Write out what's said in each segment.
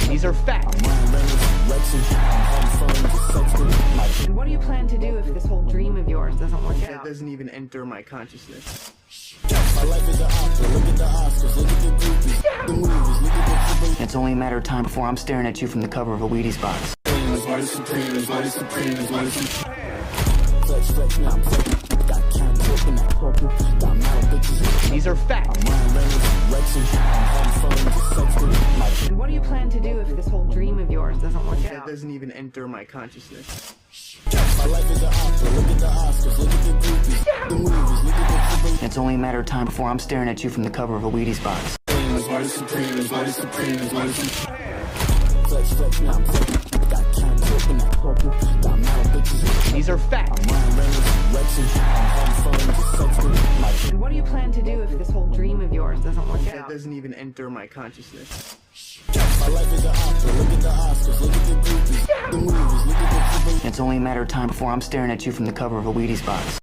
These are facts. And what do you plan to do if this whole dream of yours doesn't work That out? doesn't even enter my consciousness. It's only a matter of time before I'm staring at you from the cover of a Wheaties box. These are facts. And what do you plan to do if this whole dream of yours doesn't work That out? doesn't even enter my consciousness. It's only a matter of time before I'm staring at you from the cover of a Wheaties box. These are facts. And what do you plan to do if this whole dream of yours doesn't work That out? doesn't even enter my consciousness. It's only a matter of time before I'm staring at you from the cover of a Wheaties box.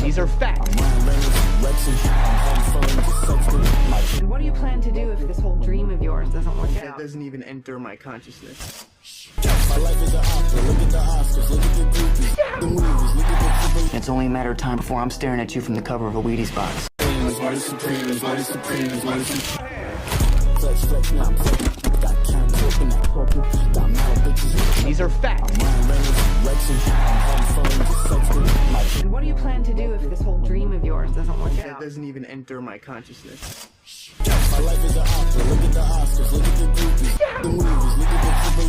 These are facts. And what do you plan to do if this whole dream of yours doesn't work That out? doesn't even enter my consciousness. It's only a matter of time before I'm staring at you from the cover of a Wheaties box. These are facts. And what do you plan to do if this whole dream of yours doesn't work That out? doesn't even enter my consciousness.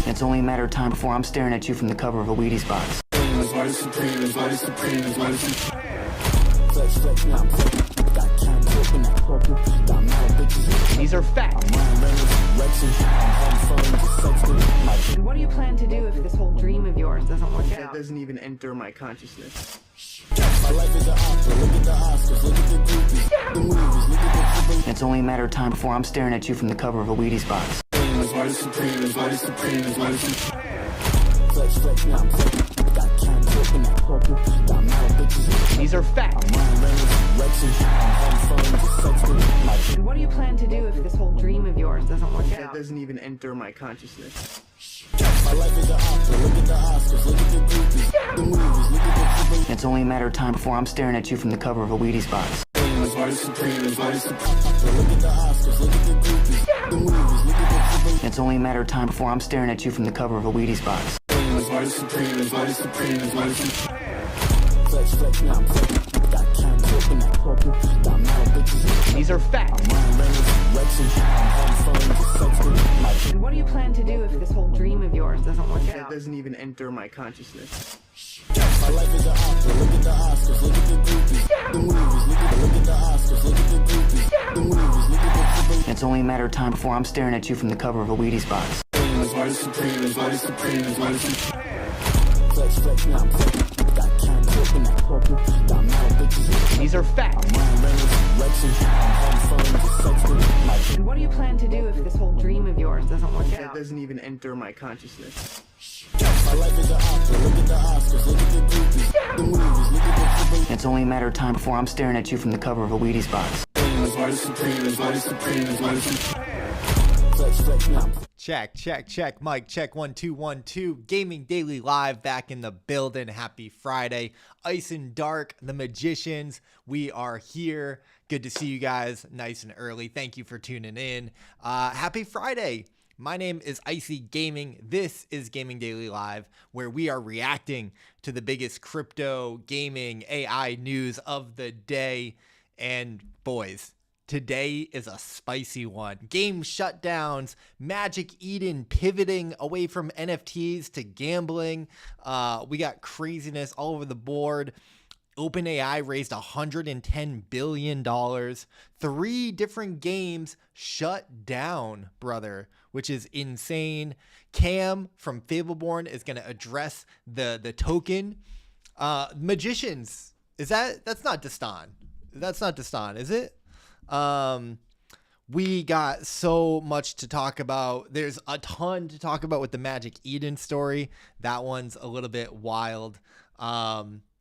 It's only a matter of time before I'm staring at you from the cover of a Wheaties box. These are facts. And what do you plan to do if this whole dream of yours doesn't work That out? doesn't even enter my consciousness. It's only a matter of time before I'm staring at you from the cover of a Wheaties box. These are facts. And what do you plan to do if this whole dream of yours doesn't work That out? doesn't even enter my consciousness. It's only a matter of time before I'm staring at you from the cover of a Wheaties box. It's only a matter of time before I'm staring at you from the cover of a Wheaties box. These are facts. And what do you plan to do if this whole dream of yours doesn't work That out? doesn't even enter my consciousness. It's only a matter of time before I'm staring at you from the cover of a Wheaties box. These are facts. And what do you plan to do if this whole dream of yours doesn't work That out? doesn't even enter my consciousness. It's only a matter of time before I'm staring at you from the cover of a Wheaties box. Check. Mike, check. 1 2 1 2. Gaming Daily Live back in the building. Happy Friday. Ice and Dark, the Magicians. We are here. Good to see you guys nice and early. Thank you for tuning in. Happy Friday. My name is Icy Gaming. This is Gaming Daily Live, where we are reacting to the biggest crypto, gaming, AI news of the day. And boys, today is a spicy one. Game shutdowns, Magic Eden pivoting away from NFTs to gambling. We got craziness all over the board. OpenAI raised $110 billion. 3 different games shut down, brother, which is insane. Cam from Fableborn is going to address the token. Magicians, that's not Destan. That's not Destan, is it? We got so much to talk about. There's a ton to talk about with the Magic Eden story. That one's a little bit wild.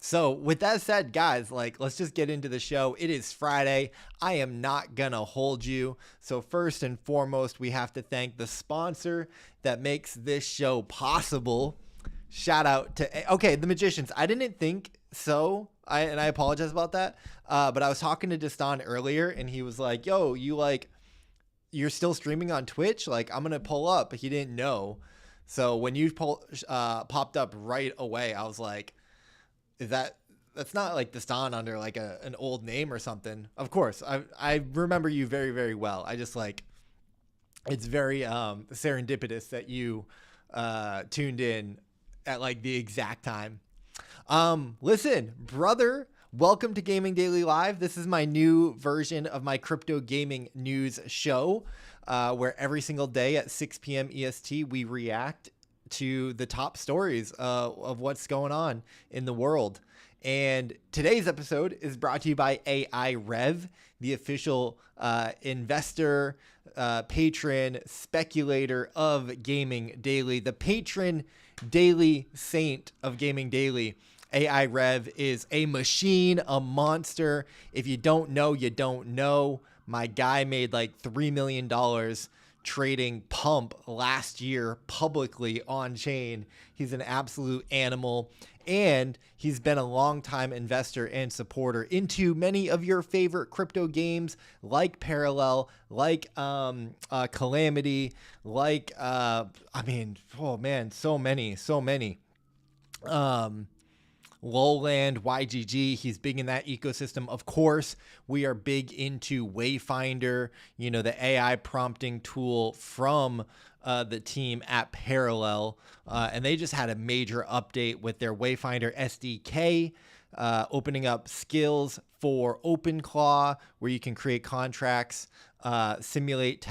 So with that said, guys, like, let's just get into the show. It is Friday. I am not gonna hold you. So first and foremost, we have to thank the sponsor that makes this show possible. Shout out to, okay, the Magicians. I didn't think so. I apologize about that. But I was talking to Destan earlier and he was like, yo, you're still streaming on Twitch? Like, I'm gonna pull up. He didn't know. So when you popped up right away, I was like, that's not like Destan under like an old name or something. Of course, I remember you very, very well. I just like, it's very serendipitous that you tuned in at like the exact time. Listen, brother, welcome to Gaming Daily Live. This is my new version of my crypto gaming news show, where every single day at 6 p.m. EST, we react to the top stories of what's going on in the world. And today's episode is brought to you by AI Rev, the official investor, patron, speculator of Gaming Daily, the patron daily saint of Gaming Daily. AI Rev is a machine, a monster. If you don't know, you don't know. My guy made like $3 million trading pump last year publicly on chain. He's an absolute animal, and he's been a longtime investor and supporter into many of your favorite crypto games like Parallel, like Calamity, like I mean, oh man, so many. Lowland, YGG, he's big in that ecosystem. Of course, we are big into Wayfinder, you know, the AI prompting tool from the team at Parallel. And they just had a major update with their Wayfinder SDK, opening up skills for OpenClaw, where you can create contracts, simulate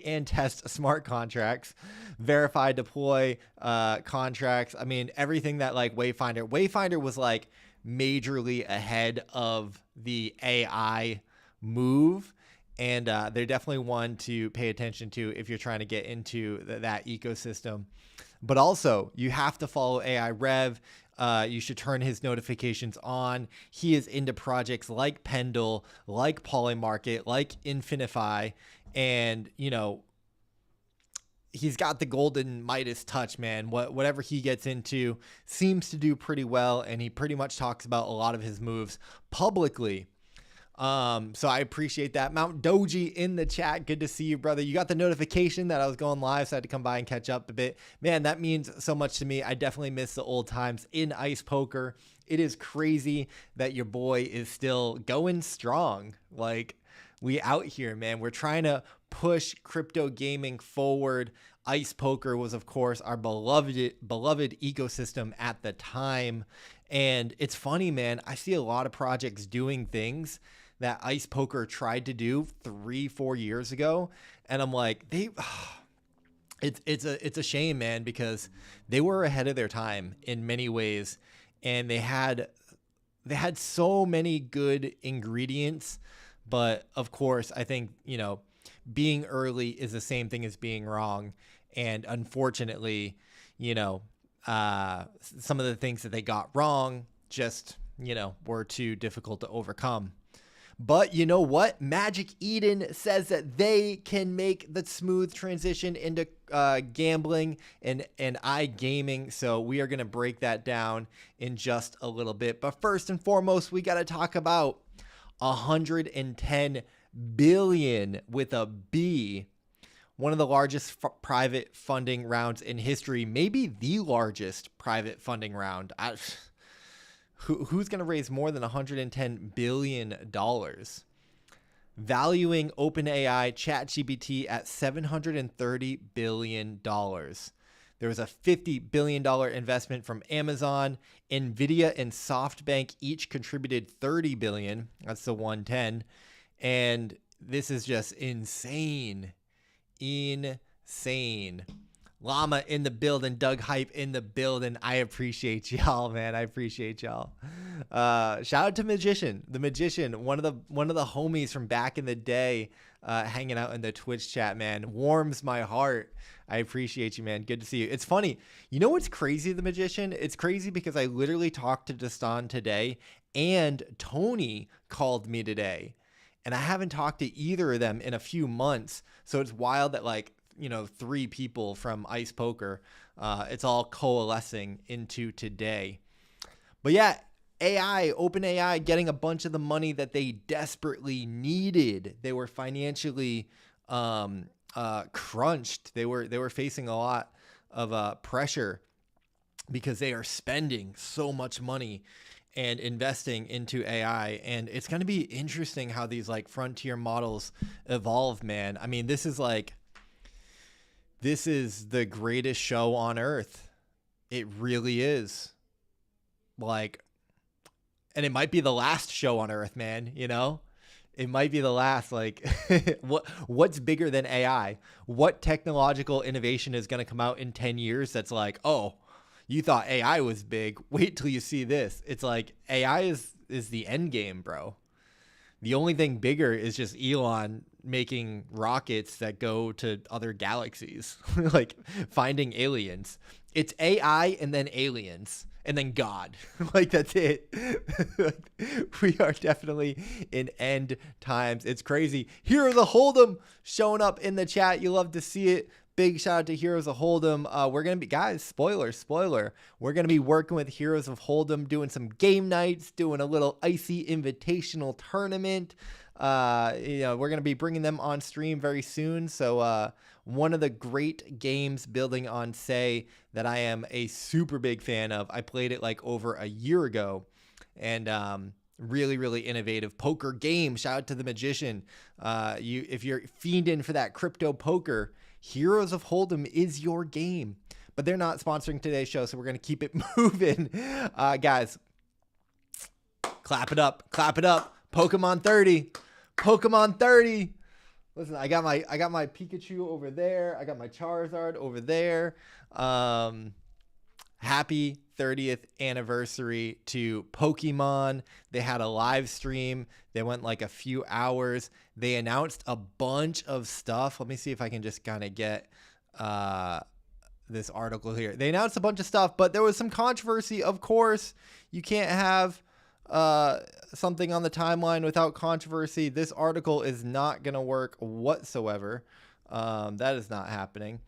and test smart contracts, verify, deploy contracts. I mean, everything that like Wayfinder was like majorly ahead of the AI move. And they're definitely one to pay attention to if you're trying to get into that ecosystem. But also, you have to follow AI Rev. You should turn his notifications on. He is into projects like Pendle, like Polymarket, like Infinify. And, you know, he's got the golden Midas touch, man. Whatever he gets into seems to do pretty well. And he pretty much talks about a lot of his moves publicly. So I appreciate that. Mount Doji in the chat. Good to see you, brother. You got the notification that I was going live, so I had to come by and catch up a bit. Man, that means so much to me. I definitely miss the old times in ice poker. It is crazy that your boy is still going strong. Like, we out here, man. We're trying to push crypto gaming forward. Ice poker was, of course, our beloved ecosystem at the time. And it's funny, man. I see a lot of projects doing things that Ice Poker tried to do 3-4 years ago, and I'm like, it's a shame, man, because they were ahead of their time in many ways, and they had so many good ingredients. But of course, I think, you know, being early is the same thing as being wrong, and unfortunately, you know, some of the things that they got wrong just, you know, were too difficult to overcome. But you know what? Magic Eden says that they can make the smooth transition into gambling and iGaming. So we are going to break that down in just a little bit. But first and foremost, we got to talk about 110 billion with a B. One of the largest private funding rounds in history, maybe the largest private funding round. Who's going to raise more than $110 billion? Valuing OpenAI ChatGPT at $730 billion. There was a $50 billion investment from Amazon. NVIDIA and SoftBank each contributed $30 billion. That's the 110. And this is just insane. Insane. Llama in the building, Doug Hype in the building. I appreciate y'all, man. I appreciate y'all. Shout out to Magician, the Magician, one of the homies from back in the day, hanging out in the Twitch chat, man. Warms my heart. I appreciate you, man. Good to see you. It's funny. You know what's crazy, the Magician? It's crazy because I literally talked to Dastan today, and Tony called me today, and I haven't talked to either of them in a few months. So it's wild that, like, you know, 3 people from Ice Poker, it's all coalescing into today. But yeah, OpenAI getting a bunch of the money that they desperately needed. They were financially crunched. They were facing a lot of pressure because they are spending so much money and investing into AI. And it's going to be interesting how these like frontier models evolve, man. I mean, this is the greatest show on earth. It really is. Like, and it might be the last show on earth, man, you know? It might be the last. Like, what's bigger than AI? What technological innovation is going to come out in 10 years that's like, oh, you thought AI was big. Wait till you see this. It's like AI is the end game, bro. The only thing bigger is just Elon making rockets that go to other galaxies, like finding aliens. It's AI and then aliens and then God. Like, that's it. We are definitely in end times. It's crazy. Heroes of Hold'em showing up in the chat. You love to see it. Big shout out to Heroes of Hold'em. We're going to be, guys, spoiler. We're going to be working with Heroes of Hold'em, doing some game nights, doing a little icy invitational tournament. We're going to be bringing them on stream very soon. So one of the great games building on Say that I am a super big fan of. I played it like over a year ago, and really, really innovative poker game. Shout out to the Magician. If you're fiending for that crypto poker, Heroes of Hold'em is your game. But they're not sponsoring today's show, so we're going to keep it moving. Guys, clap it up. Pokemon 30. Listen, I got my Pikachu over there. I got my Charizard over there. Happy 30th anniversary to Pokemon. They had a live stream. They went like a few hours. They announced a bunch of stuff. Let me see if I can just kind of get this article here. They announced a bunch of stuff, but there was some controversy. Of course, you can't have something on the timeline without controversy. This article is not going to work whatsoever. That is not happening.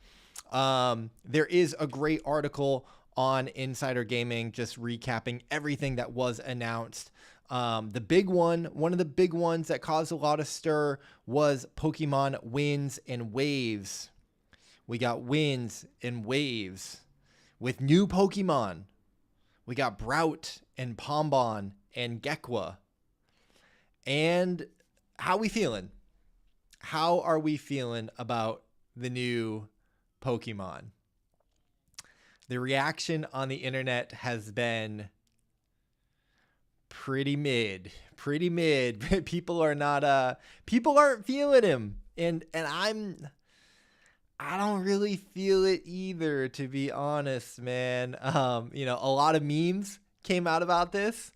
There is a great article on Insider Gaming just recapping everything that was announced. One of the big ones that caused a lot of stir was Pokemon Winds and Waves. We got Winds and Waves with new Pokemon. We got Brout and Pombon and Gekwa. And how we feeling? How are we feeling about the new Pokemon? The reaction on the internet has been pretty mid. People aren't feeling him. And I don't really feel it either, to be honest, man. A lot of memes came out about this.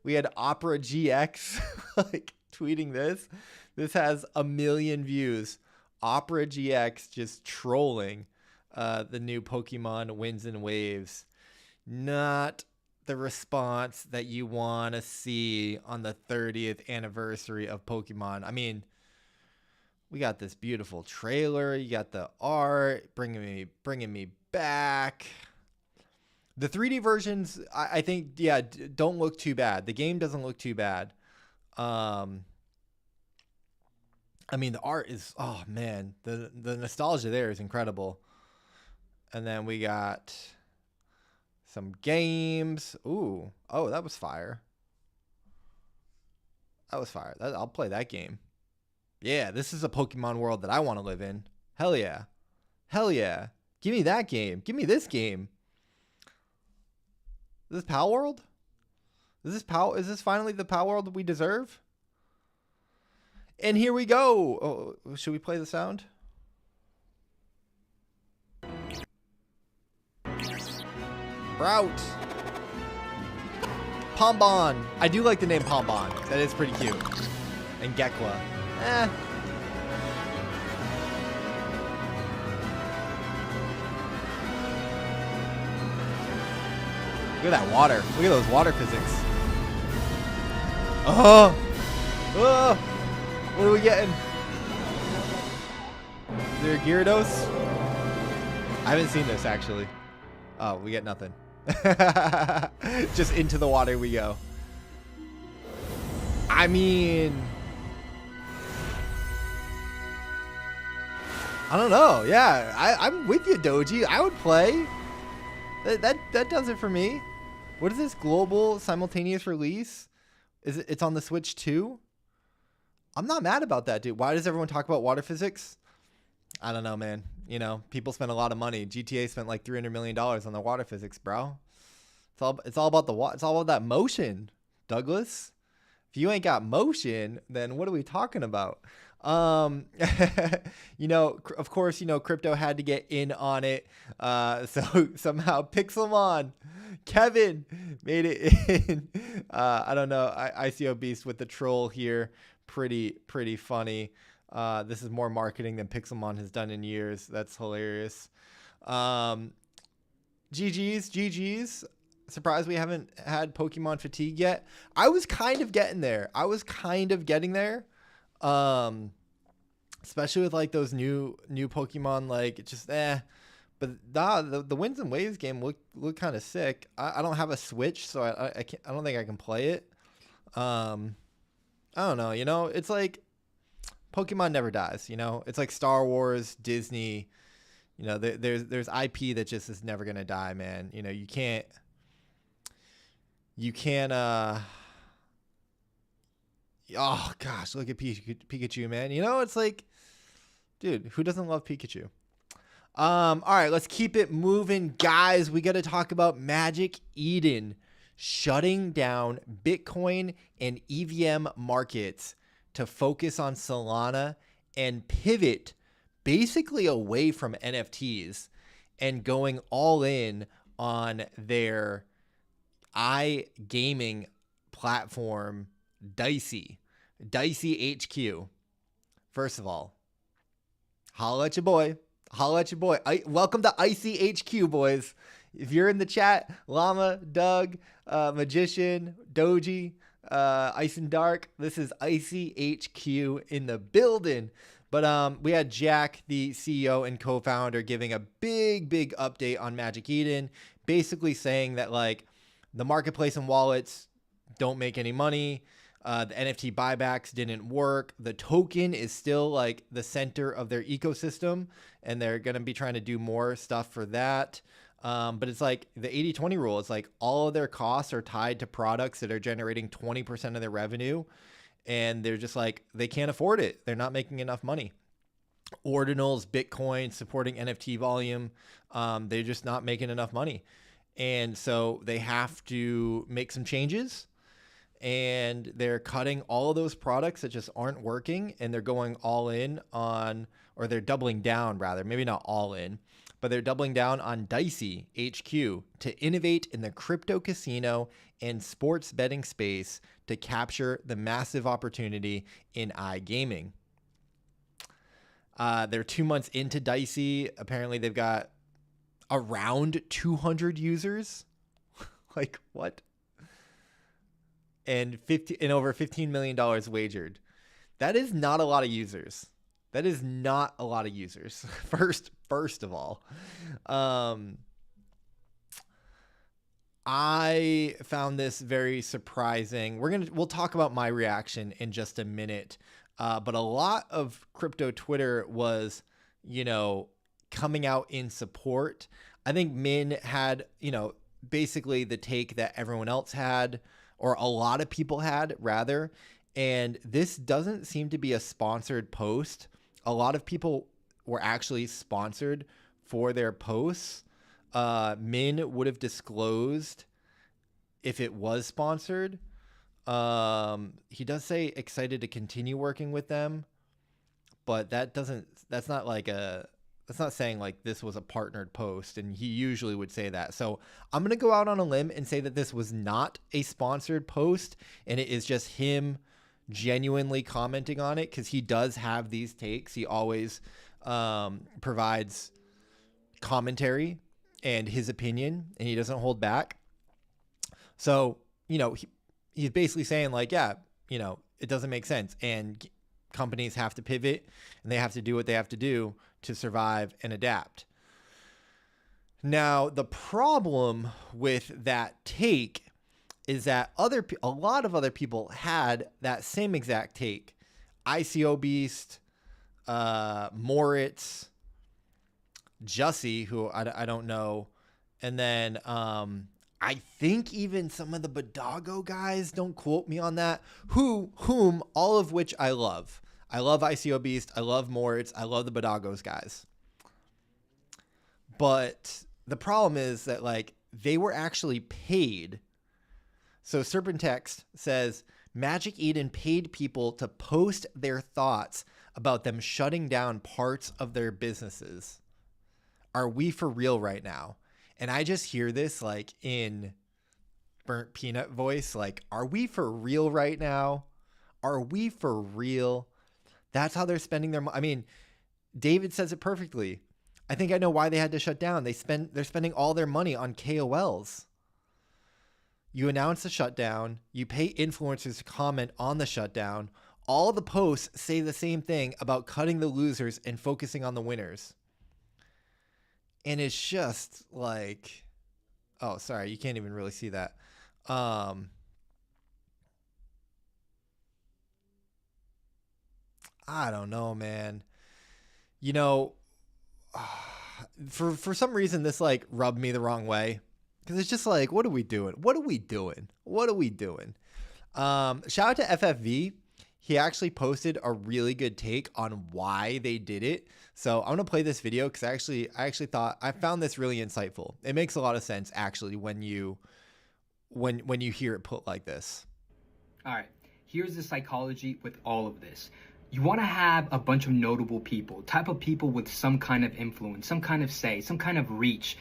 We had Opera GX like tweeting this. This has 1 million views. Opera GX just trolling the new Pokemon Winds and Waves. Not the response that you want to see on the 30th anniversary of Pokemon. I mean, we got this beautiful trailer. You got the art bringing me back. The 3D versions, I think, don't look too bad. The game doesn't look too bad. I mean, the art is, oh man, the nostalgia there is incredible. And then we got some games. Ooh, oh, that was fire. I'll play that game. Yeah, this is a Pokemon world that I want to live in. Hell yeah. Give me that game. Give me this game. Is this Pal World? Is this finally the Pal World we deserve? And here we go. Oh, should we play the sound? Sprout. Pombon. I do like the name Pombon. That is pretty cute. And Gekla. Look at that water. Look at those water physics. Oh! Oh! What are we getting? Is there a Gyarados? I haven't seen this, actually. Oh, we get nothing. Just into the water we go. I mean... I don't know. Yeah, I'm with you, Doji. I would play. That does it for me. What is this? Global simultaneous release? It's on the Switch too? I'm not mad about that, dude. Why does everyone talk about water physics? I don't know, man. You know, people spend a lot of money. GTA spent like $300 million on the water physics, bro. It's all about it's all about that motion, Douglas. If you ain't got motion, then what are we talking about? You know, of course, you know, crypto had to get in on it. So somehow Pixelmon, Kevin made it in. I don't know. ICO Beast with the troll here. Pretty funny. This is more marketing than Pixelmon has done in years. That's hilarious. GG's. Surprised we haven't had Pokemon fatigue yet. I was kind of getting there. Especially with like those new Pokemon, like just but the Winds and Waves game look kind of sick. I don't have a Switch, so I don't think I can play it. I don't know, you know, it's like Pokemon never dies, you know. It's like Star Wars, Disney, you know, there's IP that just is never gonna die, man. You know, you can't oh gosh, look at Pikachu, man. You know, it's like, dude, who doesn't love Pikachu? All right, let's keep it moving, guys. We got to talk about Magic Eden shutting down Bitcoin and EVM markets to focus on Solana and pivot basically away from NFTs and going all in on their iGaming platform, Dicey HQ. First of all, holla at your boy. Welcome to Icy HQ, boys. If you're in the chat, Llama, Doug, Magician, Doji, Ice and Dark, this is Icy HQ in the building. But we had Jack, the CEO and co-founder, giving a big update on Magic Eden, basically saying that like the marketplace and wallets don't make any money. The NFT buybacks didn't work. The token is still like the center of their ecosystem, and they're going to be trying to do more stuff for that. But it's like the 80-20 rule. It's like all of their costs are tied to products that are generating 20% of their revenue, and they're just like, they can't afford it. They're not making enough money. Ordinals, Bitcoin, supporting NFT volume, they're just not making enough money. And so they have to make some changes. And they're cutting all of those products that just aren't working, and they're going all in on, or they're doubling down rather, maybe not all in, but they're doubling down on Dicey HQ to innovate in the crypto casino and sports betting space to capture the massive opportunity in iGaming. They're 2 months into Dicey. Apparently they've got around 200 users. Like what? And over $15 million wagered. That is not a lot of users. First of all, I found this very surprising. We'll talk about my reaction in just a minute. But a lot of crypto Twitter was, you know, coming out in support. I think Min had, you know, basically the take that everyone else had, or a lot of people had rather. And this doesn't seem to be a sponsored post. A lot of people were actually sponsored for their posts. Min would have disclosed if it was sponsored. He does say excited to continue working with them, but that's not That's not saying like this was a partnered post, and he usually would say that. So I'm going to go out on a limb and say that this was not a sponsored post, and it is just him genuinely commenting on it, because he does have these takes. He always provides commentary and his opinion, and he doesn't hold back. So, you know, he's basically saying like, yeah, you know, it doesn't make sense, and companies have to pivot, and they have to do what they have to do to survive and adapt. Now, the problem with that take is that a lot of other people had that same exact take. ICO Beast, Moritz, Jussie, who I don't know, and then I think even some of the Bodago guys, don't quote me on that, whom all of which I love. I love ICO Beast, I love Moritz, I love the Bodagos guys. But the problem is that like they were actually paid. So Serpentext says Magic Eden paid people to post their thoughts about them shutting down parts of their businesses. Are we for real right now? And I just hear this like in Burnt Peanut voice, like, are we for real right now? Are we for real? That's how they're spending their money. I mean, David says it perfectly. I think I know why they had to shut down. They're spending all their money on KOLs. You announce the shutdown. You pay influencers to comment on the shutdown. All the posts say the same thing about cutting the losers and focusing on the winners. And it's just like, oh, sorry, you can't even really see that. I don't know, man. You know, for some reason, this like rubbed me the wrong way, because it's just like, what are we doing? What are we doing? What are we doing? Shout out to FFV. He actually posted a really good take on why they did it. So I'm gonna play this video because I actually thought I found this really insightful. It makes a lot of sense actually when you hear it put like this. All right, here's the psychology with all of this. You want to have a bunch of notable people, type of people with some kind of influence, some kind of say, some kind of reach,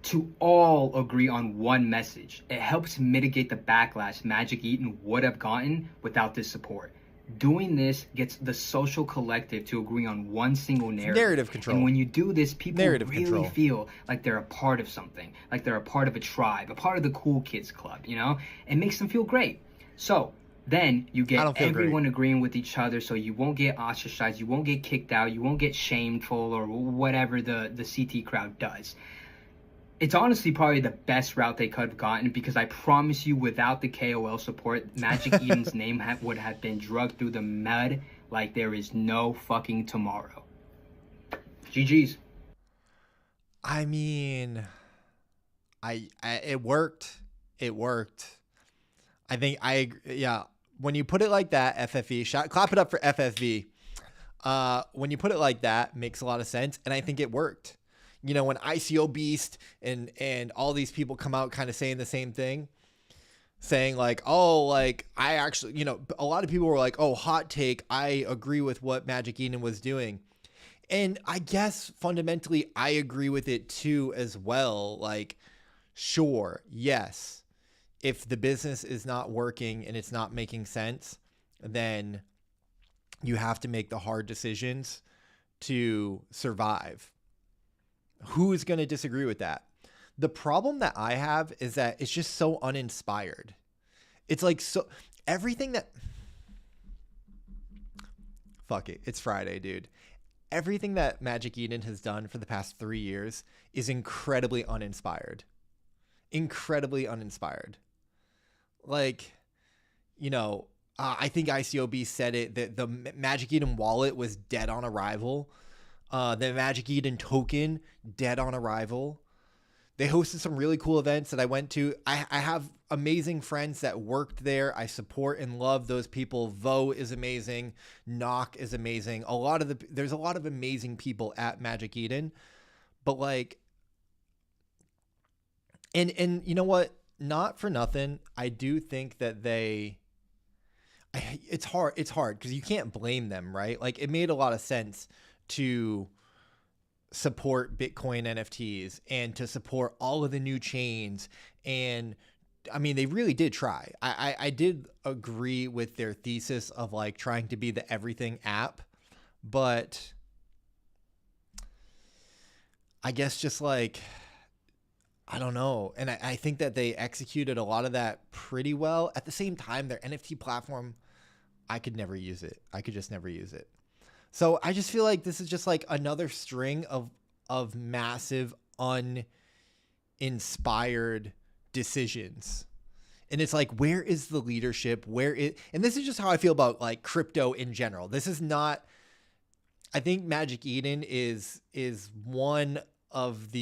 to all agree on one message. It helps mitigate the backlash Magic Eden would have gotten without this support. Doing this gets the social collective to agree on one single narrative. Narrative control. And when you do this, people really control. feel like they're a part of something, like they're a part of a tribe, a part of the cool kids club, you know? It makes them feel great. So then you get everyone agreeing with each other, so you won't get ostracized, you won't get kicked out, you won't get shameful or whatever the CT crowd does. It's honestly probably the best route they could have gotten, because I promise you, without the KOL support, Magic Eden's name would have been dragged through the mud like there is no fucking tomorrow. GG's. I mean, it worked. It worked. I think yeah. When you put it like that, FFV, clap it up for FFV. When you put it like that, makes a lot of sense, and I think it worked. You know, when ICO Beast and all these people come out kind of saying the same thing, saying like, oh, like I actually, you know, a lot of people were like, oh, hot take, I agree with what Magic Eden was doing. And I guess fundamentally I agree with it too as well. Like, sure, yes, if the business is not working and it's not making sense, then you have to make the hard decisions to survive. Who is going to disagree with that? The problem that I have is that it's just so uninspired. It's like, so everything that, fuck it, it's Friday, dude. Everything that Magic Eden has done for the past 3 years is incredibly uninspired. Incredibly uninspired. Like, you know, I think ICOB said it, that the Magic Eden wallet was dead on arrival. The Magic Eden token, dead on arrival. They hosted some really cool events that I went to. I have amazing friends that worked there. I support and love those people. Vo is amazing. Knock is amazing. There's a lot of amazing people at Magic Eden. But like, and you know what? Not for nothing, I do think that it's hard because you can't blame them, right? Like, it made a lot of sense to support Bitcoin NFTs and to support all of the new chains. And I mean, they really did try. I did agree with their thesis of like trying to be the everything app, but I guess just like, I don't know. And I think that they executed a lot of that pretty well. At the same time, their NFT platform, I could never use it. I could just never use it. So I just feel like this is just like another string of massive uninspired decisions. And it's like, where is the leadership? And this is just how I feel about like crypto in general. This is not, I think Magic Eden is one of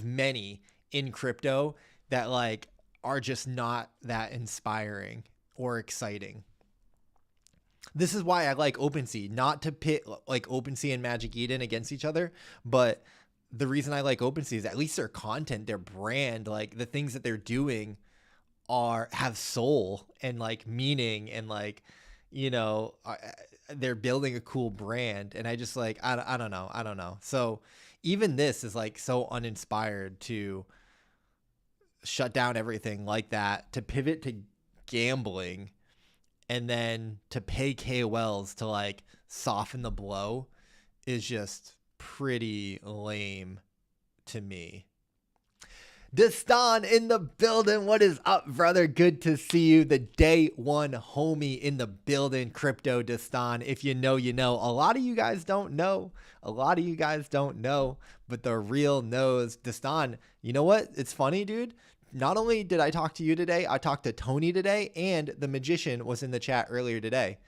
many in crypto that like are just not that inspiring or exciting. This is why I like OpenSea, not to pit like OpenSea and Magic Eden against each other, but the reason I like OpenSea is at least their content, their brand, like the things that they're doing have soul and like meaning, and like, you know, they're building a cool brand. And I just like, I don't know. So even this is like so uninspired to shut down everything like that, to pivot to gambling, and then to pay KOLs to like soften the blow is just pretty lame to me. Destan in the building. What is up, brother? Good to see you. The day one homie in the building. Crypto Destan. If you know, you know. A lot of you guys don't know. But the real knows. Destan, you know what? It's funny, dude. Not only did I talk to you today, I talked to Tony today, and the Magician was in the chat earlier today.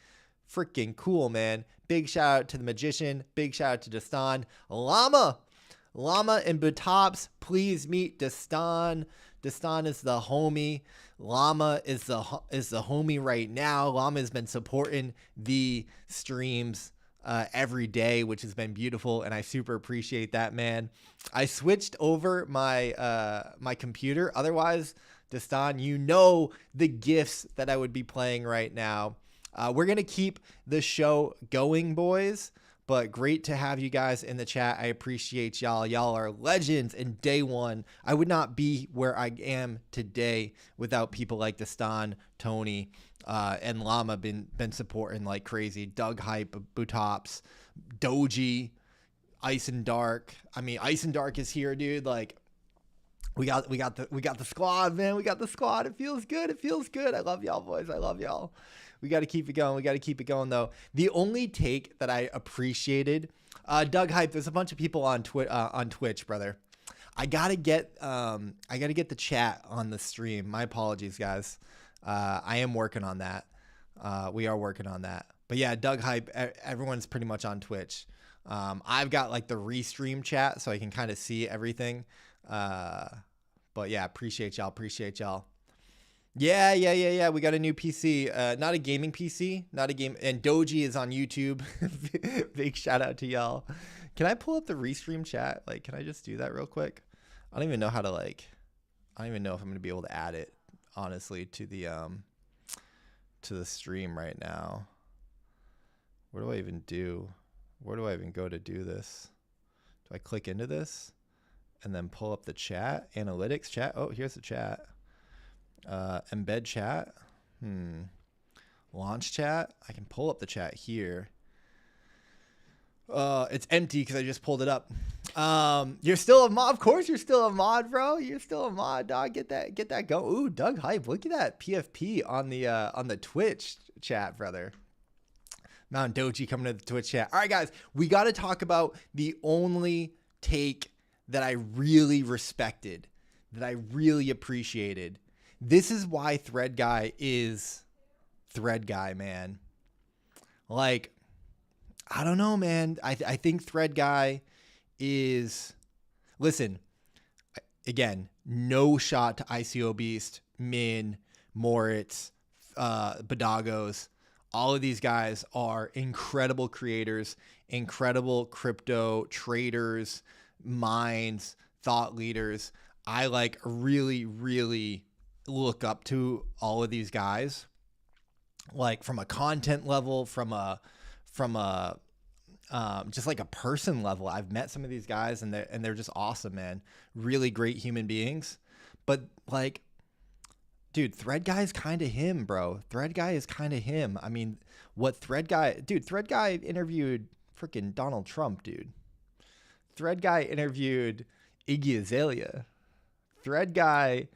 Freaking cool, man. Big shout out to the Magician. Big shout out to Destan. Llama and Butops, please meet Destan. Destan is the homie. Llama is the homie right now. Llama has been supporting the streams every day, which has been beautiful, and I super appreciate that, man. I switched over my my computer. Otherwise, Destan, you know the gifts that I would be playing right now. We're gonna keep the show going, boys. But great to have you guys in the chat. I appreciate y'all. Y'all are legends in day one. I would not be where I am today without people like Destan, Tony, and Llama been supporting like crazy. Doug Hype, Butops, Doji, Ice and Dark. I mean, Ice and Dark is here, dude. Like, we got the squad, man. We got the squad. It feels good. I love y'all, boys. I love y'all. We got to keep it going. Though. The only take that I appreciated, Doug Hype, there's a bunch of people on Twitch, brother. I gotta get the chat on the stream. My apologies, guys. I am working on that. We are working on that. But yeah, Doug Hype, everyone's pretty much on Twitch. I've got like the restream chat so I can kind of see everything. But yeah, appreciate y'all. Yeah. We got a new PC. Not a gaming PC, and Doji is on YouTube. Big shout out to y'all. Can I pull up the restream chat? Like, can I just do that real quick? I don't even know how to I don't even know if I'm going to be able to add it, honestly, to the stream right now. What do I even do? Where do I even go to do this? Do I click into this and then pull up the chat? Analytics chat. Oh, here's the chat. Embed chat. Launch chat. I can pull up the chat here. It's empty because I just pulled it up. You're still a mod. Of course you're still a mod, bro. You're still a mod, dog. Get that go. Ooh, Doug Hype. Look at that PFP on the Twitch chat, brother. Mount Doji coming to the Twitch chat. All right, guys, we got to talk about the only take that I really respected, that I really appreciated. This is why Thread Guy is Thread Guy, man. Like, I don't know, man. I think Thread Guy is... Listen, again, no shot to ICO Beast, Min, Moritz, Badagos. All of these guys are incredible creators, incredible crypto traders, minds, thought leaders. I like really, really look up to all of these guys, like from a content level, from a just like a person level. I've met some of these guys and they're just awesome, man. Really great human beings. But like, dude, Thread Guy is kind of him, bro. Thread Guy is kind of him. I mean, Thread Guy interviewed freaking Donald Trump, dude. Thread Guy interviewed Iggy Azalea. Thread Guy,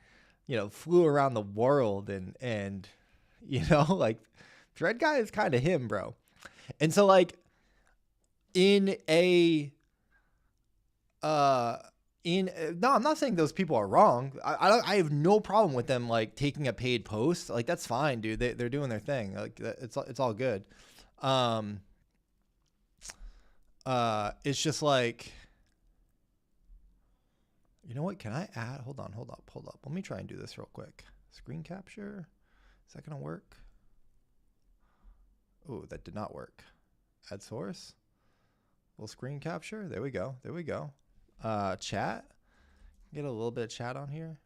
flew around the world and like Thread Guy is kind of him, bro. And so like no, I'm not saying those people are wrong. I have no problem with them like taking a paid post. Like that's fine, dude. They're doing their thing. Like it's all good. It's just like, you know what? Can I add? Hold up. Let me try and do this real quick. Screen capture. Is that gonna work? Oh, that did not work. Add source. Little screen capture. There we go. Chat. Get a little bit of chat on here.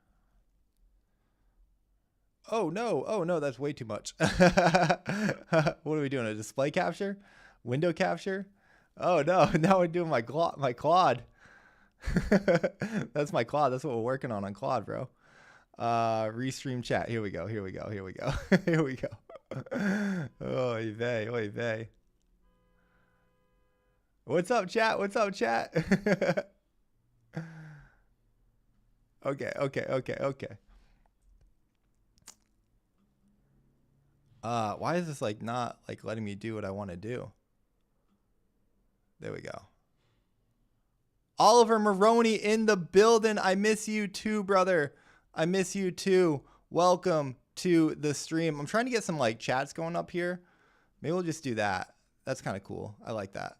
Oh no, that's way too much. What are we doing? A display capture? Window capture? Oh no, now we're doing my Claude. That's my Claude. That's what we're working on Claude, bro. Restream chat. Here we go. Here we go. Oy vey. What's up, chat? Okay. Why is this like not like letting me do what I want to do? There we go. Oliver Maroney in the building. I miss you too, brother. I miss you too. Welcome to the stream. I'm trying to get some like chats going up here. Maybe we'll just do that. That's kind of cool. I like that.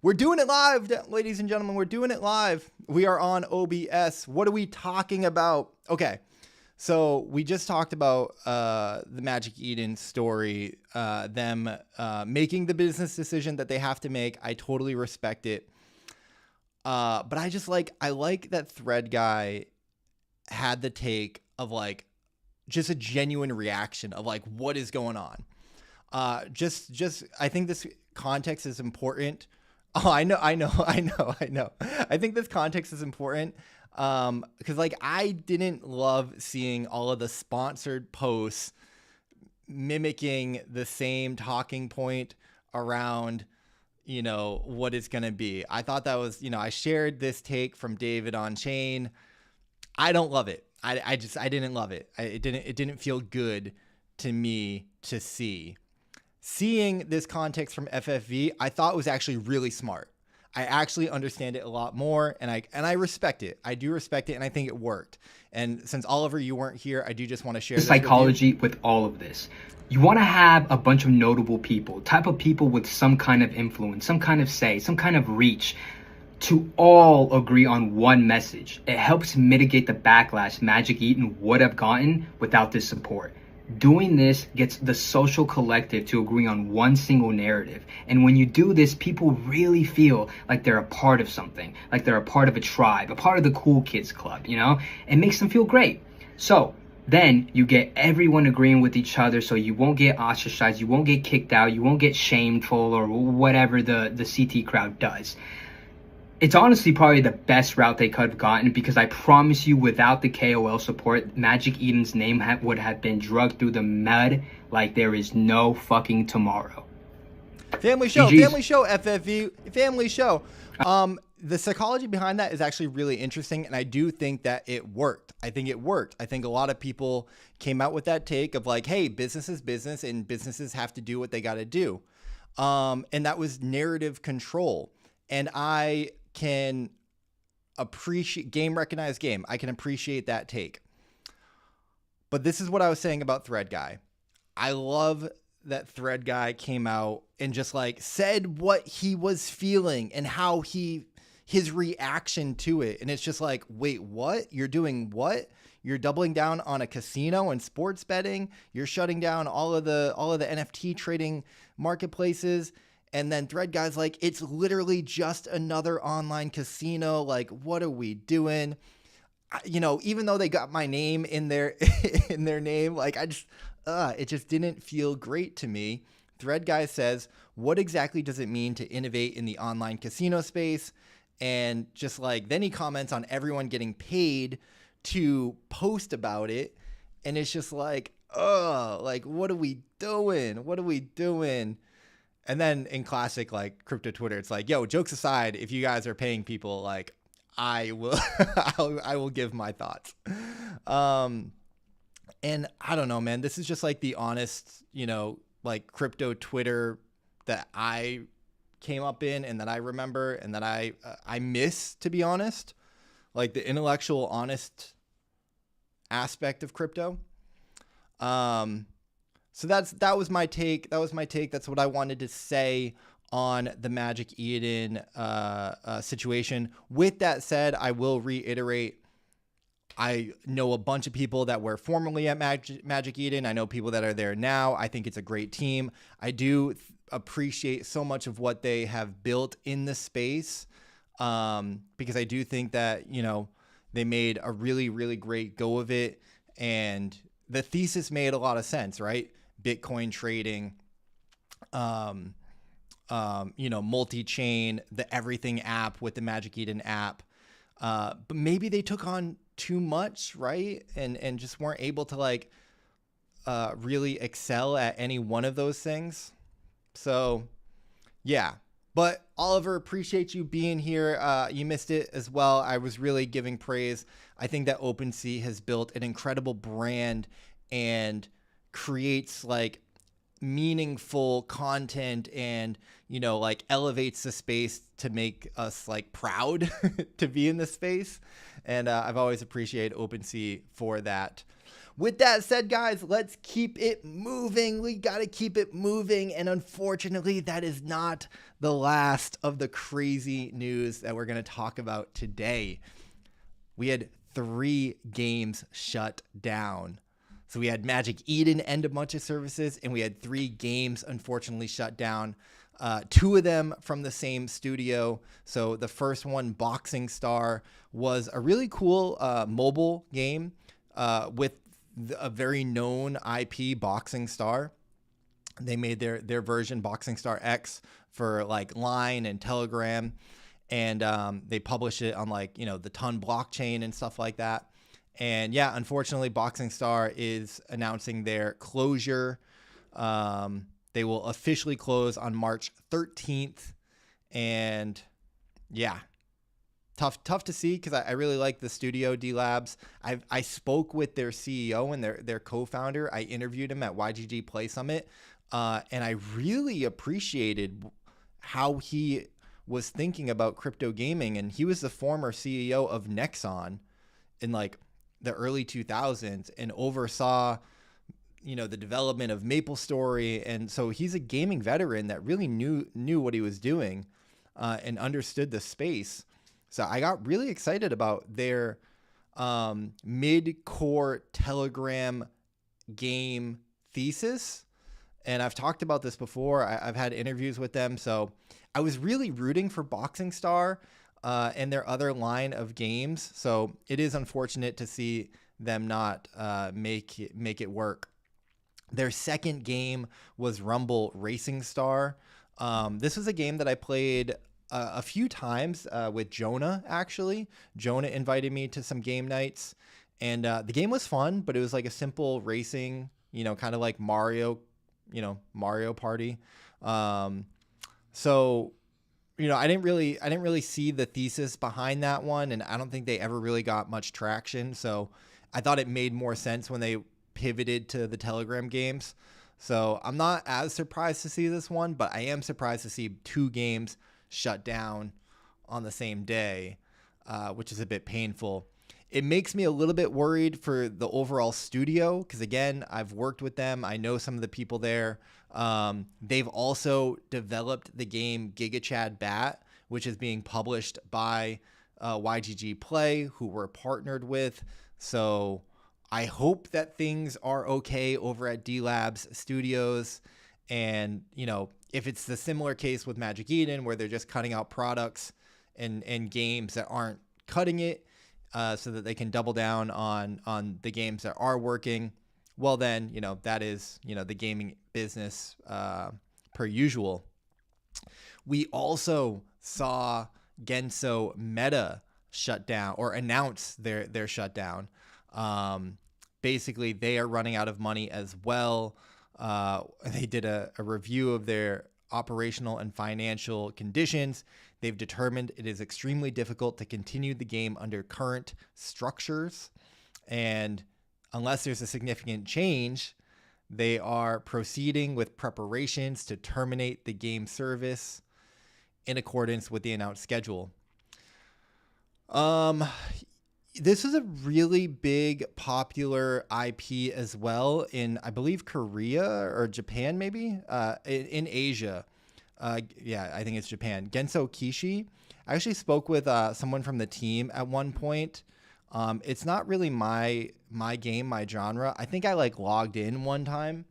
We're doing it live, ladies and gentlemen. We're doing it live. We are on OBS. What are we talking about? Okay. So we just talked about the Magic Eden story, them making the business decision that they have to make. I totally respect it. But I like that Thread Guy had the take of like just a genuine reaction of like what is going on. I think this context is important. Oh, I know. I think this context is important. Because like I didn't love seeing all of the sponsored posts mimicking the same talking point around, what it's going to be. I thought that was, I shared this take from David on Chain. I don't love it. I didn't love it. It didn't feel good to me to see. Seeing this context from FFV, I thought was actually really smart. I actually understand it a lot more, and I respect it. I do respect it, and I think it worked. And since Oliver, you weren't here, I do just want to share this psychology with all of this. You want to have a bunch of notable people, type of people with some kind of influence, some kind of say, some kind of reach, to all agree on one message. It helps mitigate the backlash Magic Eden would have gotten without this support. Doing this gets the social collective to agree on one single narrative. And when you do this, people really feel like they're a part of something, like they're a part of a tribe, a part of the cool kids club, It makes them feel great. So then you get everyone agreeing with each other, so you won't get ostracized, you won't get kicked out, you won't get shameful or whatever the CT crowd does. It's honestly probably the best route they could have gotten, because I promise you, without the KOL support, Magic Eden's name would have been dragged through the mud like there is no fucking tomorrow. Family show, FFV, family show. The psychology behind that is actually really interesting, and I do think that it worked. I think a lot of people came out with that take of like, hey, business is business, and businesses have to do what they got to do. And that was narrative control. And I can appreciate game recognized game. I can appreciate that take. But this is what I was saying about Thread Guy. I love that Thread Guy came out and just like said what he was feeling and how his reaction to it. And it's just like, wait, what? You're doing what? You're doubling down on a casino and sports betting. You're shutting down all of the NFT trading marketplaces. And then Thread Guy's like, it's literally just another online casino. Like, what are we doing? Even though they got my name in their name, like it just didn't feel great to me. Thread Guy says, what exactly does it mean to innovate in the online casino space? And just like, then he comments on everyone getting paid to post about it. And it's just like, oh, like, what are we doing? What are we doing? And then in classic, like, crypto Twitter, it's like, yo, jokes aside, if you guys are paying people, like, I will, I will give my thoughts. And I don't know, man, this is just like the honest, you know, like crypto Twitter that I came up in and that I remember and that I miss, to be honest, like the intellectual, honest aspect of crypto. So that was my take. That's what I wanted to say on the Magic Eden situation. With that said, I will reiterate, I know a bunch of people that were formerly at Magic Eden. I know people that are there now. I think it's a great team. I do appreciate so much of what they have built in the space, because I do think that, you know, they made a really, really great go of it. And the thesis made a lot of sense, right? Bitcoin trading, you know, multi-chain, the everything app with the Magic Eden app. But maybe they took on too much, right? And just weren't able to like really excel at any one of those things. So yeah. But Oliver, appreciate you being here. You missed it as well. I was really giving praise. I think that OpenSea has built an incredible brand and creates like meaningful content and, you know, like elevates the space to make us like proud to be in this space. And I've always appreciated OpenSea for that. With that said, guys, let's keep it moving. We got to keep it moving. And unfortunately, that is not the last of the crazy news that we're going to talk about today. We had 3 games shut down. So we had Magic Eden end a bunch of services, and we had 3 games unfortunately shut down. 2 of them from the same studio. So the first one, Boxing Star, was a really cool mobile game with a very known IP, Boxing Star. They made their version, Boxing Star X, for like Line and Telegram, and they published it on like, you know, the Ton blockchain and stuff like that. And yeah, unfortunately, Boxing Star is announcing their closure. They will officially close on March 13th, and yeah. Tough to see, because I really like the studio, D Labs. I spoke with their CEO and their co-founder. I interviewed him at YGG Play Summit, and I really appreciated how he was thinking about crypto gaming. And he was the former CEO of Nexon in like the early 2000s and oversaw, you know, the development of MapleStory. And so he's a gaming veteran that really knew what he was doing and understood the space. So I got really excited about their mid-core Telegram game thesis. And I've talked about this before. I've had interviews with them. So I was really rooting for Boxing Star and their other line of games. So it is unfortunate to see them not make it work. Their second game was Rumble Racing Star. This was a game that I played a few times with Jonah, actually. Jonah invited me to some game nights, and the game was fun, but it was like a simple racing, you know, kind of like Mario Party. So, you know, I didn't really see the thesis behind that one, and I don't think they ever really got much traction. So I thought it made more sense when they pivoted to the Telegram games. So I'm not as surprised to see this one, but I am surprised to see 2 games shut down on the same day, which is a bit painful. It makes me a little bit worried for the overall studio, because again, I've worked with them. I know some of the people there. They've also developed the game GigaChad Bat, which is being published by YGG Play, who we're partnered with. So I hope that things are okay over at D Labs Studios. And, you know, if it's the similar case with Magic Eden, where they're just cutting out products and games that aren't cutting it, so that they can double down on the games that are working, well then, you know, that is, you know, the gaming business per usual. We also saw Genso Meta shut down or announce their shutdown. Basically, they are running out of money as well. They did a review of their operational and financial conditions. They've determined it is extremely difficult to continue the game under current structures. And unless there's a significant change, they are proceeding with preparations to terminate the game service in accordance with the announced schedule. This is a really big popular IP as well in, I believe, Korea or Japan, maybe in Asia. Yeah, I think it's Japan. Genso Kishi. I actually spoke with someone from the team at one point. It's not really my game, my genre. I think I logged in one time,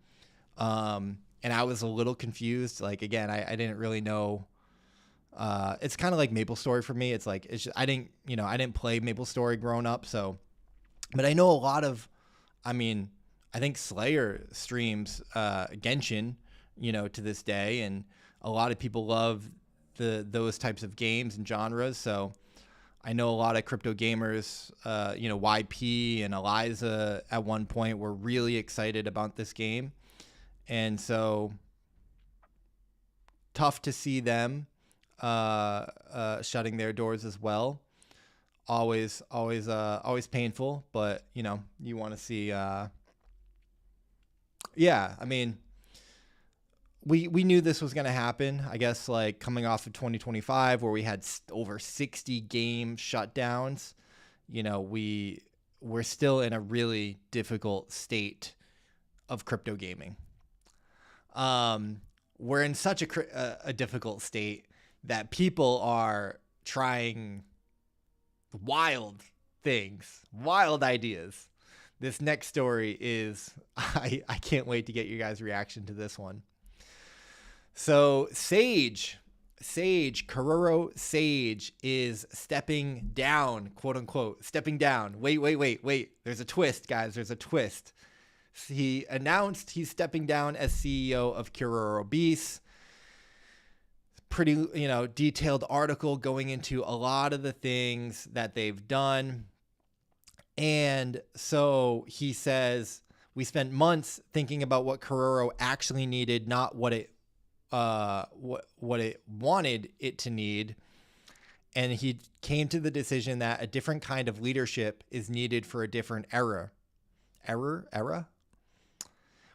and I was a little confused. Again, I didn't really know. It's kind of like MapleStory for me. It's just, I didn't play MapleStory growing up. So, but I know a lot of, I think Slayer streams, Genshin, to this day. And a lot of people love those types of games and genres. So I know a lot of crypto gamers, YP and Eliza at one point were really excited about this game. And so tough to see them shutting their doors as well. Always painful, but you want to see. We knew this was going to happen. I guess coming off of 2025, where we had over 60 game shutdowns. We're still in a really difficult state of crypto gaming. We're in such a difficult state that people are trying wild things, wild ideas. This next story is, I can't wait to get you guys' reaction to this one. So Karuro Sage is stepping down, quote unquote, stepping down. Wait. There's a twist, guys. There's a twist. He announced he's stepping down as CEO of Karuro Beast. Pretty, detailed article going into a lot of the things that they've done. And so he says, we spent months thinking about what Karuro actually needed, not what it wanted it to need. And he came to the decision that a different kind of leadership is needed for a different era.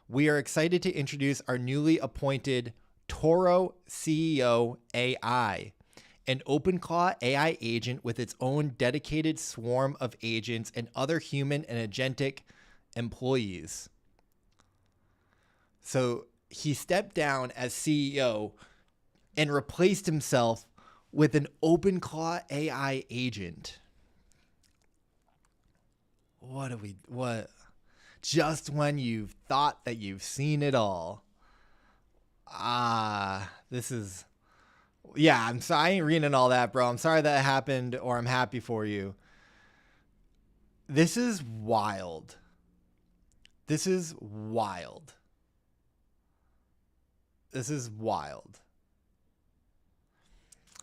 We are excited to introduce our newly appointed Toro CEO AI, an OpenClaw AI agent with its own dedicated swarm of agents and other human and agentic employees. So he stepped down as CEO and replaced himself with an OpenClaw AI agent. What? Just when you've thought that you've seen it all. This is, yeah, I'm sorry. I ain't reading all that, bro. I'm sorry that happened, or I'm happy for you. This is wild. This is wild.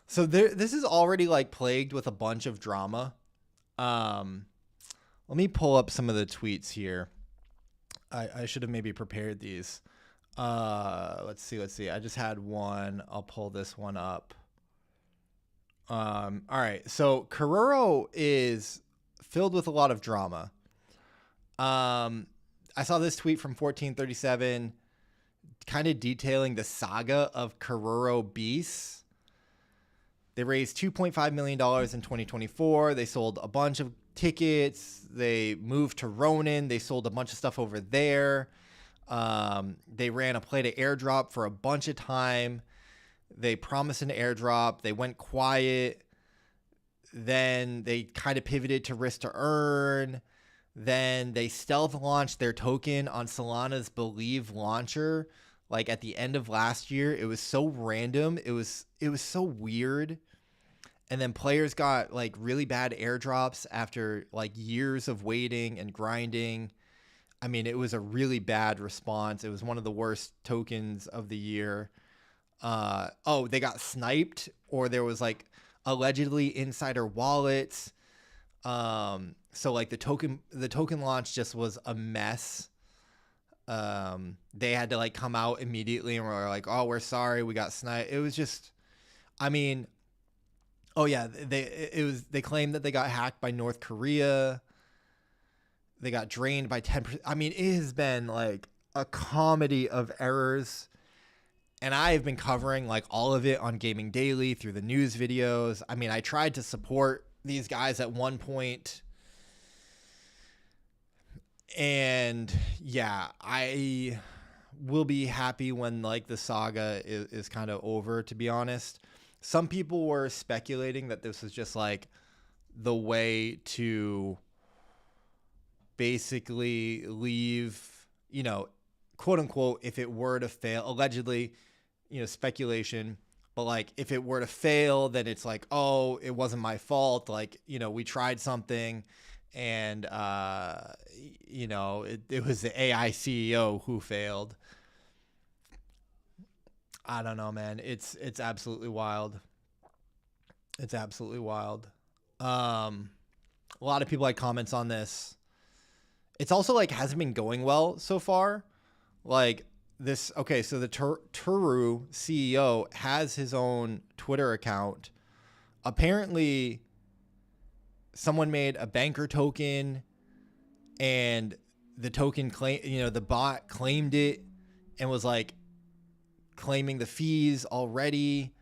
So this is already plagued with a bunch of drama. Let me pull up some of the tweets here. I should have maybe prepared these. Let's see. I just had one. I'll pull this one up. All right. So Karuro is filled with a lot of drama. I saw this tweet from 1437 kind of detailing the saga of Karuro Beasts. They raised $2.5 million in 2024. They sold a bunch of tickets. They moved to Ronin. They sold a bunch of stuff over there. They ran a play to airdrop for a bunch of time. They promised an airdrop. They went quiet. Then they kind of pivoted to risk to earn. Then they stealth launched their token on Solana's Believe launcher, at the end of last year. It was so random. It was so weird. And then players got really bad airdrops after years of waiting and grinding. I mean, it was a really bad response. It was one of the worst tokens of the year. oh, they got sniped, or there was like allegedly insider wallets. So like the token launch just was a mess. They had to like come out immediately and were like, oh, we're sorry, we got sniped. It was just, I mean, oh yeah, they claimed that they got hacked by North Korea. They got drained by 10%. I mean, it has been like a comedy of errors. And I have been covering like all of it on Gaming Daily through the news videos. I mean, I tried to support these guys at one point. And yeah, I will be happy when like the saga is kind of over, to be honest. Some people were speculating that this was just like the way to basically leave, you know, quote unquote, if it were to fail, allegedly, you know, speculation, but like if it were to fail, then it's like, oh, it wasn't my fault. Like, you know, we tried something and, you know, it was the AI CEO who failed. I don't know, man. It's absolutely wild. It's absolutely wild. A lot of people had comments on this. It's also like hasn't been going well so far. Like this, okay, so the Turu CEO has his own Twitter account. Apparently, someone made a banker token, and the token the bot claimed it and was like claiming the fees already.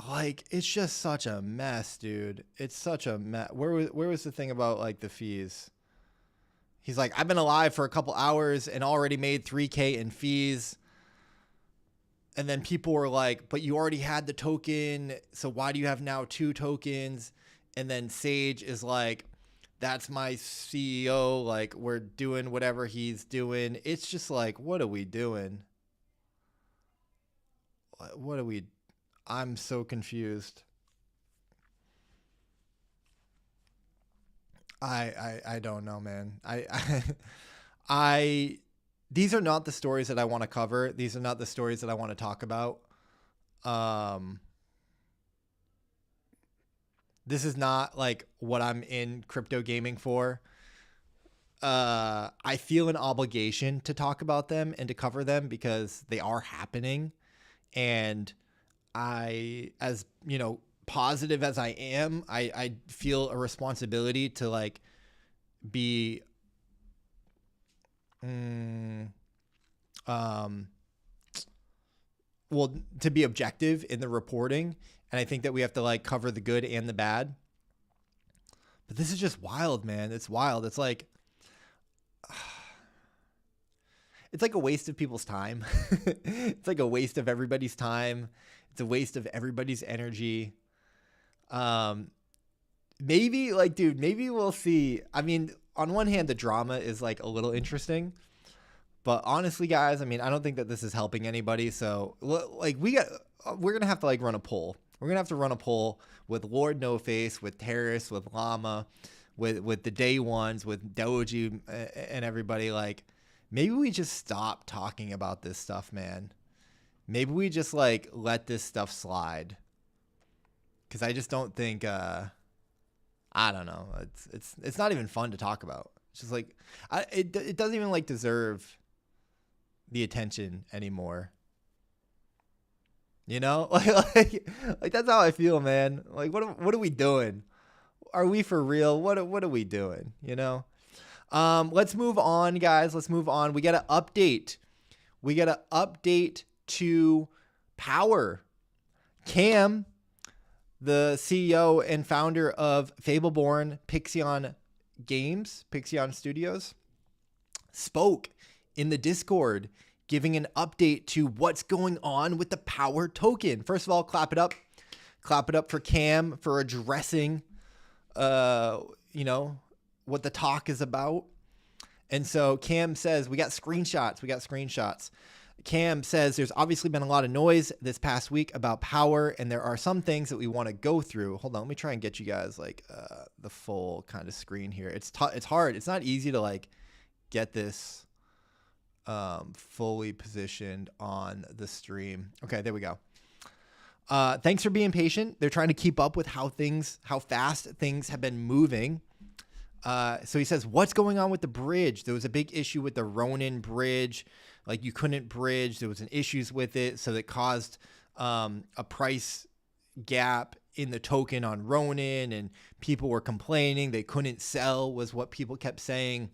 Like it's just such a mess, dude. It's such a mess. Where was the thing about like the fees? He's like, I've been alive for a couple hours and already made 3K in fees. And then people were like, but you already had the token, so why do you have now 2 tokens? And then Sage is like, that's my CEO, like we're doing whatever he's doing. It's just like, what are we doing? I'm so confused. I don't know, man. These are not the stories that I want to cover. These are not the stories that I want to talk about. This is not like what I'm in crypto gaming for. I feel an obligation to talk about them and to cover them because they are happening. And I, as you know, positive as I am, I feel a responsibility to like be well, to be objective in the reporting. And I think that we have to like cover the good and the bad. But this is just wild, man. It's wild. It's like a waste of people's time. It's like a waste of everybody's time. It's a waste of everybody's energy. Maybe like, dude, maybe we'll see. I mean, on one hand, the drama is like a little interesting, but honestly, guys, I mean, I don't think that this is helping anybody. So like we're going to have to like run a poll. We're going to have to run a poll with Lord No Face, with Terrace, with Llama, with the day ones, with Doji and everybody. Like, maybe we just stop talking about this stuff, man. Maybe we just like let this stuff slide. Cause I just don't think, I don't know. It's not even fun to talk about. It's just like, it doesn't even like deserve the attention anymore. You know, like that's how I feel, man. Like, what are we doing? Are we for real? What are we doing? You know? Let's move on, guys. Let's move on. We got to update. We got to update to Power. Cam, the CEO and founder of Fableborn Pixion Games, Pixion Studios, spoke in the Discord, giving an update to what's going on with the Power token. First of all, clap it up. Clap it up for Cam for addressing, you know, what the talk is about. And so Cam says, we got screenshots. Cam says there's obviously been a lot of noise this past week about Power, and there are some things that we want to go through. Hold on, let me try and get you guys like the full kind of screen here. It's hard. It's not easy to like get this fully positioned on the stream. Okay, there we go. Thanks for being patient. They're trying to keep up with how fast things have been moving. So he says, what's going on with the bridge? There was a big issue with the Ronin bridge. Like you couldn't bridge. There was an issues with it. So that caused a price gap in the token on Ronin, and people were complaining they couldn't sell, was what people kept saying.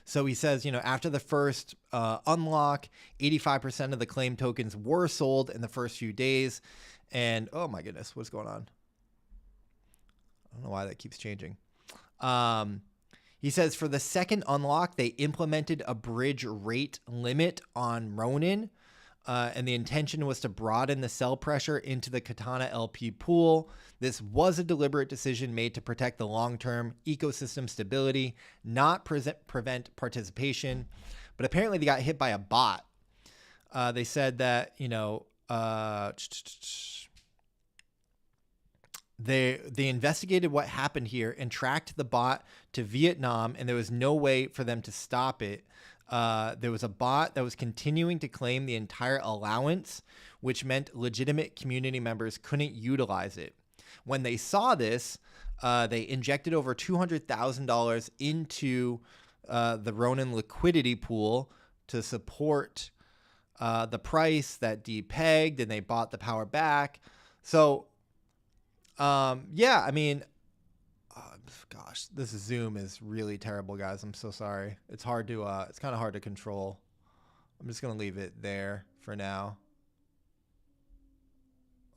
So he says, after the first unlock, 85% of the claim tokens were sold in the first few days. And oh my goodness, what's going on? I don't know why that keeps changing. He says for the second unlock, they implemented a bridge rate limit on Ronin. And the intention was to broaden the sell pressure into the Katana LP pool. This was a deliberate decision made to protect the long-term ecosystem stability, not prevent participation. But apparently they got hit by a bot. They said that, they investigated what happened here and tracked the bot to Vietnam, and there was no way for them to stop it. There was a bot that was continuing to claim the entire allowance, which meant legitimate community members couldn't utilize it. When they saw this, they injected over $200,000 into the Ronin liquidity pool to support the price that depegged, and they bought the power back. So, yeah, I mean, gosh, this Zoom is really terrible, guys. I'm so sorry. It's hard to, it's kind of hard to control. I'm just going to leave it there for now.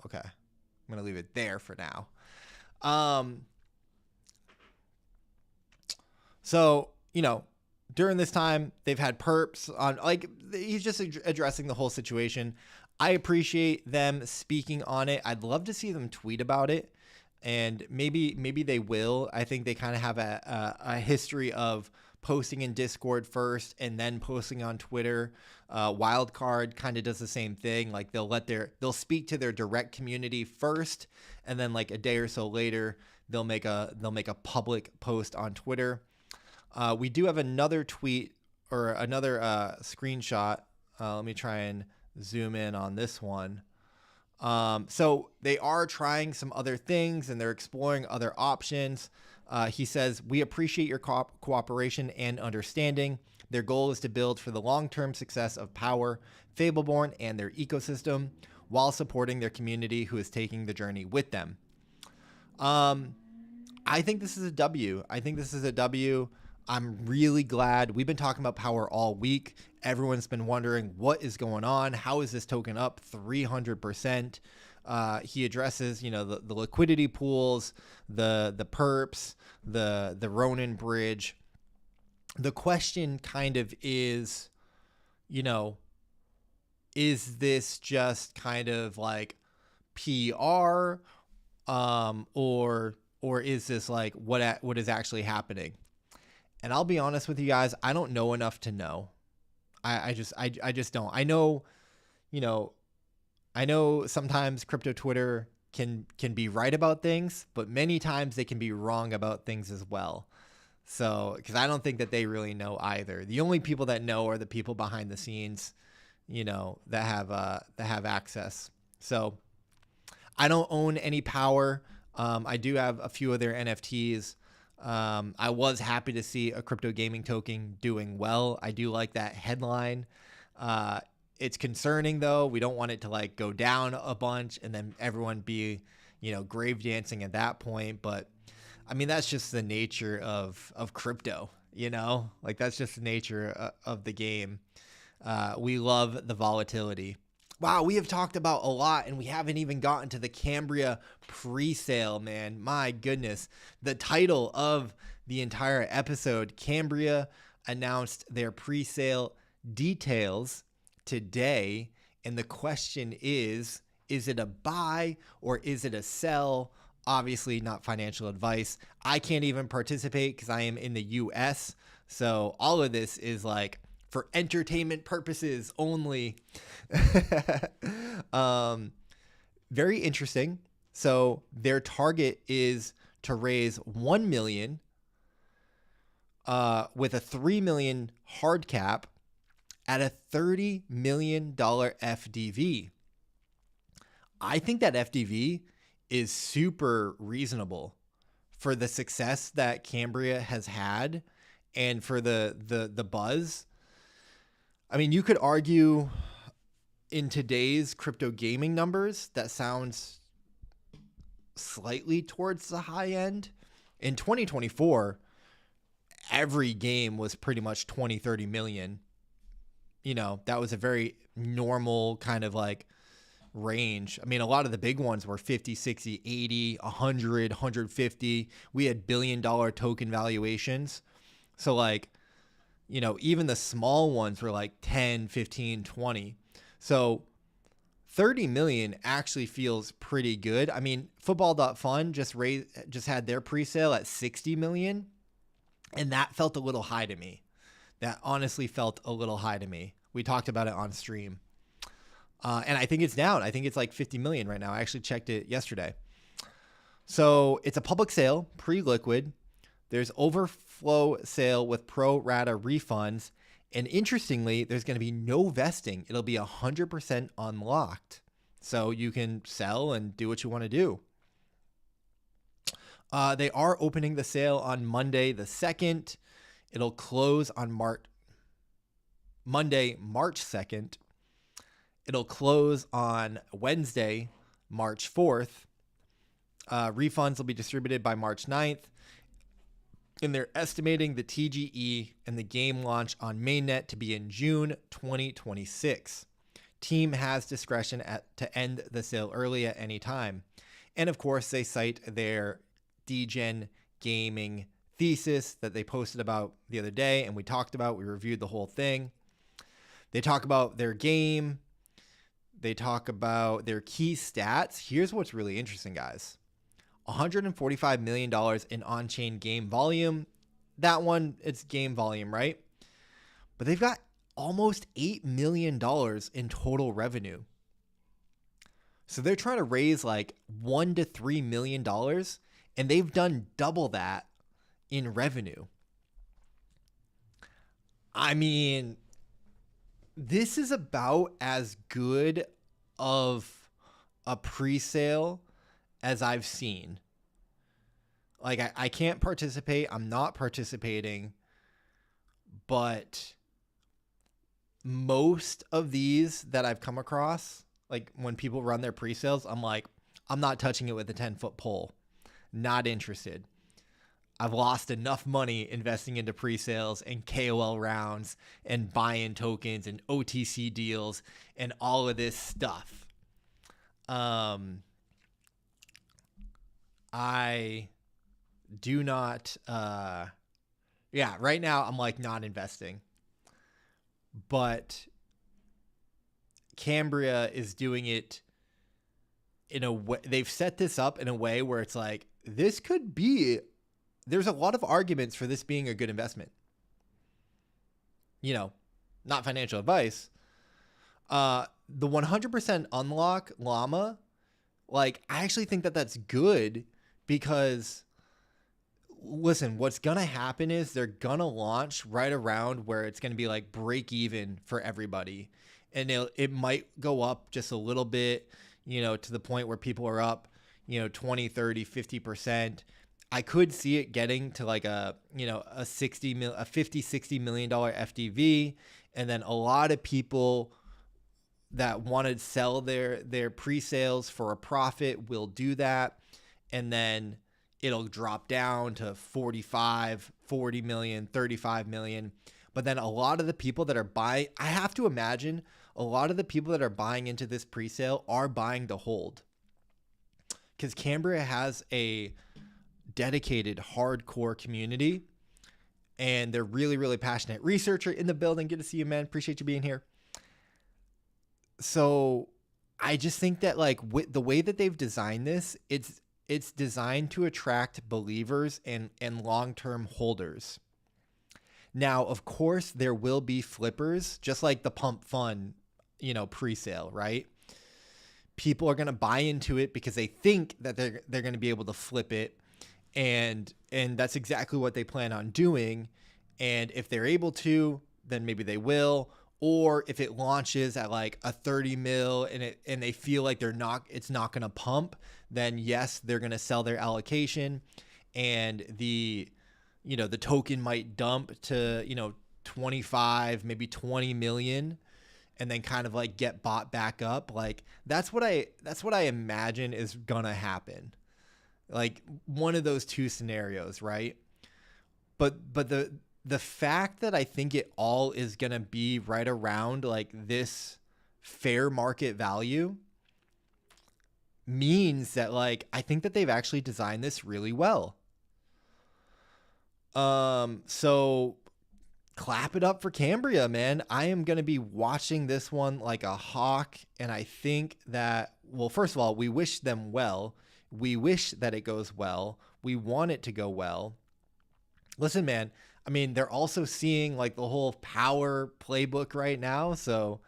Okay. I'm going to leave it there for now. So, during this time, they've had perps on, like, he's just addressing the whole situation. I appreciate them speaking on it. I'd love to see them tweet about it. And maybe they will. I think they kind of have a history of posting in Discord first and then posting on Twitter. Wildcard kind of does the same thing. Like they'll speak to their direct community first, and then like a day or so later they'll make a public post on Twitter. We do have another tweet or another screenshot. Let me try and zoom in on this one. So they are trying some other things and they're exploring other options. He says, we appreciate your cooperation and understanding. Their goal is to build for the long-term success of Power, Fableborn, and their ecosystem while supporting their community who is taking the journey with them. I think this is a W. I'm really glad. We've been talking about Power all week. Everyone's been wondering what is going on. How is this token up 300%? He addresses, the liquidity pools, the perps, the Ronin bridge. The question kind of is, is this just kind of like PR, or is this like what is actually happening? And I'll be honest with you guys, I don't know enough to know. I just don't. I know sometimes crypto Twitter can be right about things, but many times they can be wrong about things as well. So, because I don't think that they really know either. The only people that know are the people behind the scenes, that have access. So, I don't own any Power. I do have a few of their NFTs. I was happy to see a crypto gaming token doing well. I do like that headline. It's concerning though. We don't want it to like go down a bunch and then everyone be, grave dancing at that point. But I mean, that's just the nature of crypto, like that's just the nature of the game. We love the volatility. Wow, we have talked about a lot and we haven't even gotten to the Cambria pre-sale, man. My goodness. The title of the entire episode, Cambria announced their pre-sale details today. And the question is it a buy or is it a sell? Obviously not financial advice. I can't even participate because I am in the US. So all of this is like for entertainment purposes only. Very interesting. So their target is to raise 1 million with a 3 million hard cap. at a $30 million FDV. I think that FDV is super reasonable for the success that Cambria has had and for the buzz. I mean, you could argue in today's crypto gaming numbers, that sounds slightly towards the high end. In 2024, every game was pretty much 20, 30 million. You know, that was a very normal kind of like range. I mean, a lot of the big ones were 50, 60, 80, 100, 150. We had $1 billion token valuations. So like, you know, even the small ones were like 10, 15, 20. So 30 million actually feels pretty good. I mean, football.fun just had their pre-sale at 60 million. And that felt a little high to me. That honestly felt a little high to me. We talked about it on stream. And I think it's down. I think it's like 50 million right now. I actually checked it yesterday. So it's a public sale, pre-liquid. There's overflow sale with pro rata refunds. And interestingly, there's going to be no vesting. It'll be 100% unlocked. So you can sell and do what you want to do. They are opening the sale on Monday the 2nd. It'll close on Monday, March 2nd. It'll close on Wednesday, March 4th. Refunds will be distributed by March 9th. And they're estimating the TGE and the game launch on mainnet to be in June 2026. Team has discretion to end the sale early at any time. And of course, they cite their degen gaming thesis that they posted about the other day, and we talked about. We reviewed the whole thing. They talk about their game. They talk about their key stats. Here's what's really interesting, guys. $145 million in on-chain game volume. That one, it's game volume, right? But they've got almost $8 million in total revenue. So they're trying to raise like $1 to $3 million, and they've done double that in revenue. I mean, this is about as good of a pre-sale as I've seen. Like, I can't participate. I'm not participating. But most of these that I've come across, like when people run their pre-sales, I'm like, I'm not touching it with a 10-foot pole. Not interested. I've lost enough money investing into pre-sales and KOL rounds and buy-in tokens and OTC deals and all of this stuff. I do not, right now I'm like not investing. But Cambria is doing it in a way, they've set this up in a way where it's like, this could be, there's a lot of arguments for this being a good investment. You know, not financial advice. The 100% unlock llama, like, I actually think that that's good because, listen, what's going to happen is they're going to launch right around where it's going to be like break even for everybody. And it might go up just a little bit, you know, to the point where people are up, you know, 20, 30, 50%. I could see it getting to like a 50, $60 million FDV. And then a lot of people that want to sell their pre-sales for a profit will do that. And then it'll drop down to 45, 40 million, 35 million. But then a lot of the people that are buying, I have to imagine a lot of the people that are buying into this pre-sale are buying to hold. Because Cambria has a dedicated hardcore community and they're really, really passionate. Researcher in the building. Good to see you, man. Appreciate you being here. So I just think that like with the way that they've designed this, it's designed to attract believers and long-term holders. Now, of course, there will be flippers, just like the Pump Fun, pre-sale, right? People are going to buy into it because they think that they're going to be able to flip it. And that's exactly what they plan on doing. And if they're able to, then maybe they will. or if it launches at like a 30 mil and they feel like it's not going to pump, then yes, they're going to sell their allocation, and the token might dump to 25, maybe 20 million, and then kind of like get bought back up. Like that's what I imagine is gonna happen. Like one of those two scenarios, right? But the fact that I think it all is gonna be right around like this fair market value means that like I think that they've actually designed this really well. So clap it up for Cambria, man. I am going to be watching this one like a hawk. And I think that, well, first of all, we wish them well. We wish that it goes well. We want it to go well. Listen, man, I mean, they're also seeing like the whole power playbook right now. So,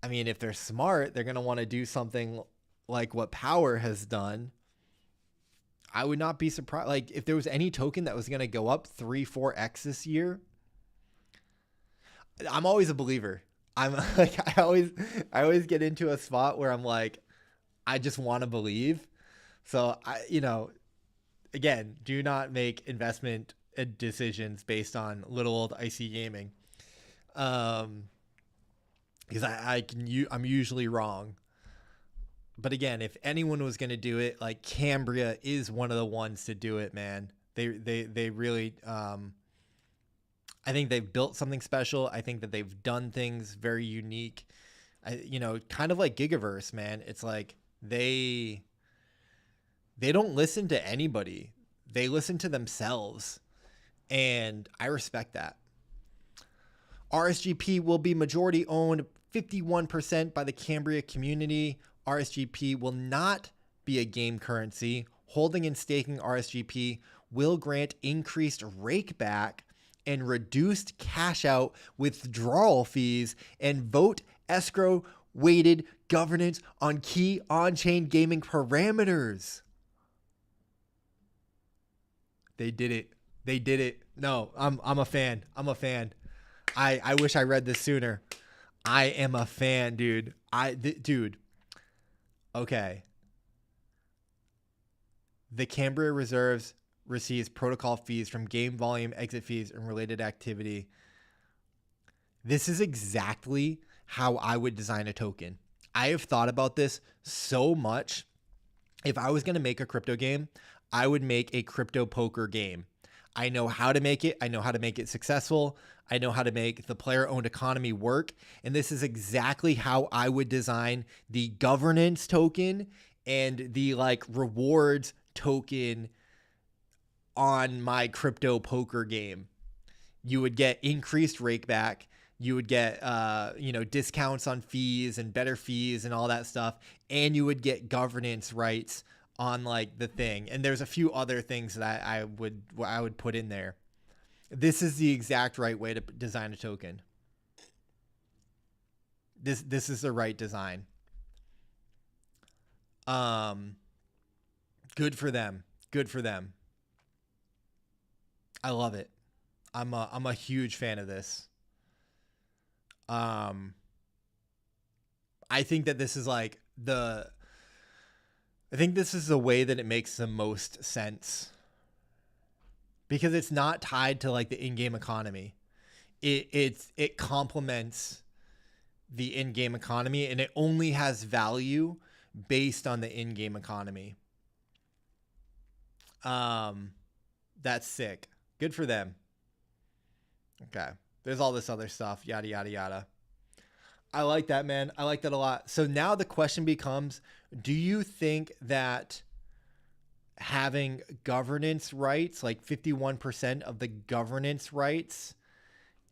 I mean, if they're smart, they're going to want to do something like what power has done. I would not be surprised. Like if there was any token that was going to go up 3-4x this year, I'm always a believer. I'm like, I always get into a spot where I'm like, I just want to believe. So again, do not make investment decisions based on little old icy gaming. Because I'm usually wrong. But again, if anyone was going to do it, like Cambria is one of the ones to do it, man. They really, I think they've built something special. I think that they've done things very unique. Kind of like Gigaverse, man. It's like they don't listen to anybody. They listen to themselves. And I respect that. RSGP will be majority owned 51% by the Cambria community. RSGP will not be a game currency. Holding and staking RSGP will grant increased rake back and reduced cash out withdrawal fees and vote escrow weighted governance on key on-chain gaming parameters. They did it. They did it. No, I'm a fan. I'm a fan. I wish I read this sooner. I am a fan, dude. Dude. Okay. The Cambria Reserves receives protocol fees from game volume, exit fees, and related activity. This is exactly how I would design a token. I have thought about this so much. If I was going to make a crypto game, I would make a crypto poker game. I know how to make it. I know how to make it successful. I know how to make the player-owned economy work. And this is exactly how I would design the governance token and the like rewards token on my crypto poker game. You would get increased rake back. You would get, discounts on fees and better fees and all that stuff. And you would get governance rights on like the thing. And there's a few other things that I would put in there. This is the exact right way to design a token. This is the right design. Good for them. Good for them. I love it. I'm a huge fan of this. I think that this is like I think this is the way that it makes the most sense, because it's not tied to like the in-game economy. It complements the in-game economy, and it only has value based on the in-game economy. That's sick. Good for them. Okay. There's all this other stuff, yada, yada, yada. I like that, man. I like that a lot. So now the question becomes, do you think that having governance rights, like 51% of the governance rights,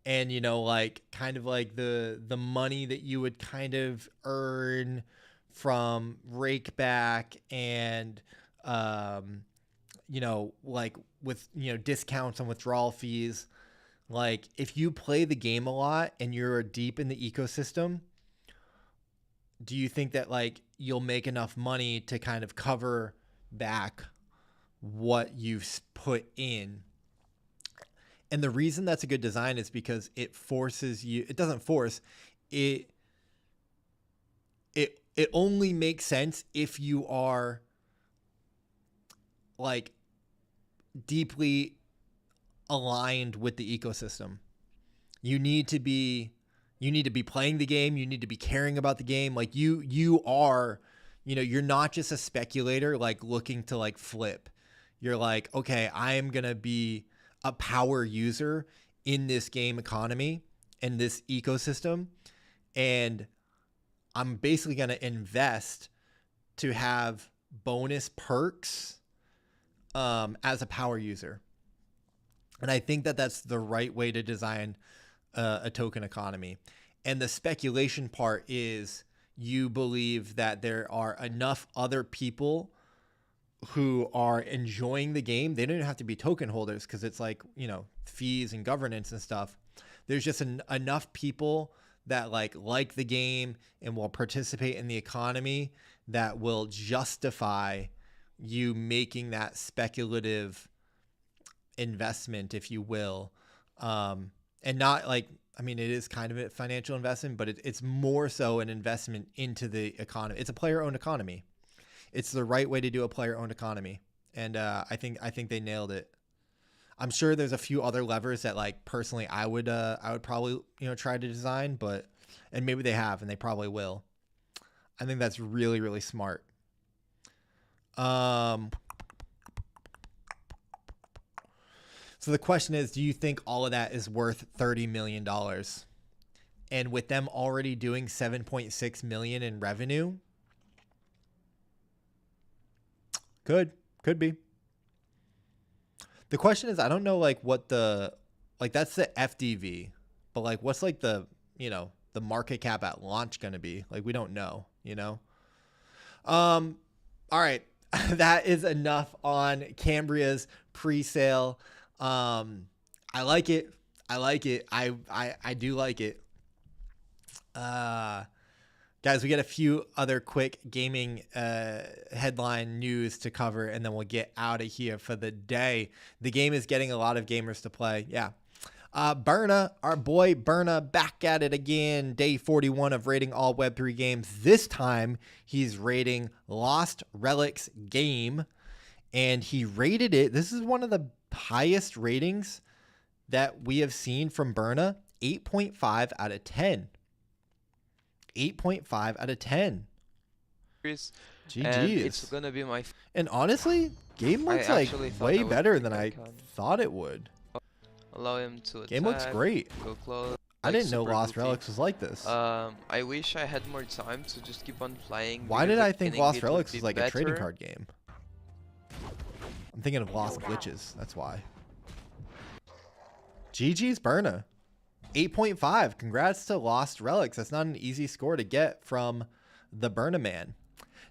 and, like kind of like the money that you would kind of earn from rake back and, like with, discounts and withdrawal fees, like if you play the game a lot and you're deep in the ecosystem, do you think that like you'll make enough money to kind of cover back what you've put in? And the reason that's a good design is because it forces you, it doesn't force, it only makes sense if you are like deeply aligned with the ecosystem. You need to be playing the game, you need to be caring about the game. Like you are, you're not just a speculator like looking to like flip. You're like, okay, I am going to be a power user in this game economy and this ecosystem, and I'm basically going to invest to have bonus perks as a power user. And I think that that's the right way to design a token economy. And the speculation part is you believe that there are enough other people who are enjoying the game. They don't even have to be token holders because it's like, fees and governance and stuff. There's just enough people that like the game and will participate in the economy that will justify you making that speculative investment, if you will. And not like, it is kind of a financial investment, but it's more so an investment into the economy. It's a player-owned economy. It's the right way to do a player-owned economy. And I think they nailed it. I'm sure there's a few other levers that like personally I would probably, try to design, and maybe they have, and they probably will. I think that's really, really smart. So the question is, do you think all of that is worth $30 million? And with them already doing 7.6 million in revenue, could be. The question is, I don't know like what that's the FDV, but like what's like the market cap at launch going to be? Like we don't know, All right. That is enough on Cambria's pre-sale. I like it. I do like it. Guys, we got a few other quick gaming headline news to cover, and then we'll get out of here for the day. The game is getting a lot of gamers to play. Yeah. Berna, our boy Berna, back at it again. Day 41 of rating all Web3 games. This time, he's rating Lost Relics game, and he rated it. This is one of the highest ratings that we have seen from Berna. 8.5 out of 10. 8.5 out of 10. GG's. And it's gonna be my. And honestly, game looks like way better than I thought it would. Allow him to attack. Game looks great. Go close. I didn't know Lost Relics was like this. I wish I had more time to just keep on playing. Why did I think Lost Relics was like a trading card game? I'm thinking of Lost Glitches. That's why. GG's Berna. 8.5. Congrats to Lost Relics. That's not an easy score to get from the Berna man.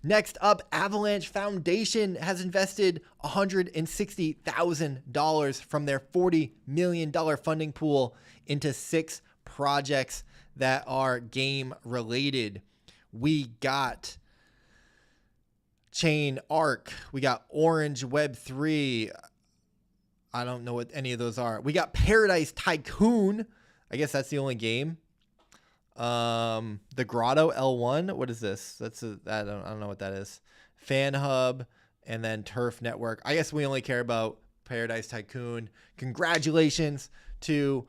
Next up, Avalanche Foundation has invested $160,000 from their $40 million funding pool into 6 projects that are game related. We got Chain Arc. We got Orange Web 3. I don't know what any of those are. We got Paradise Tycoon. I guess that's the only game. The Grotto L1. What is this? I don't know what that is. Fan Hub and then Turf Network. I guess we only care about Paradise Tycoon. Congratulations to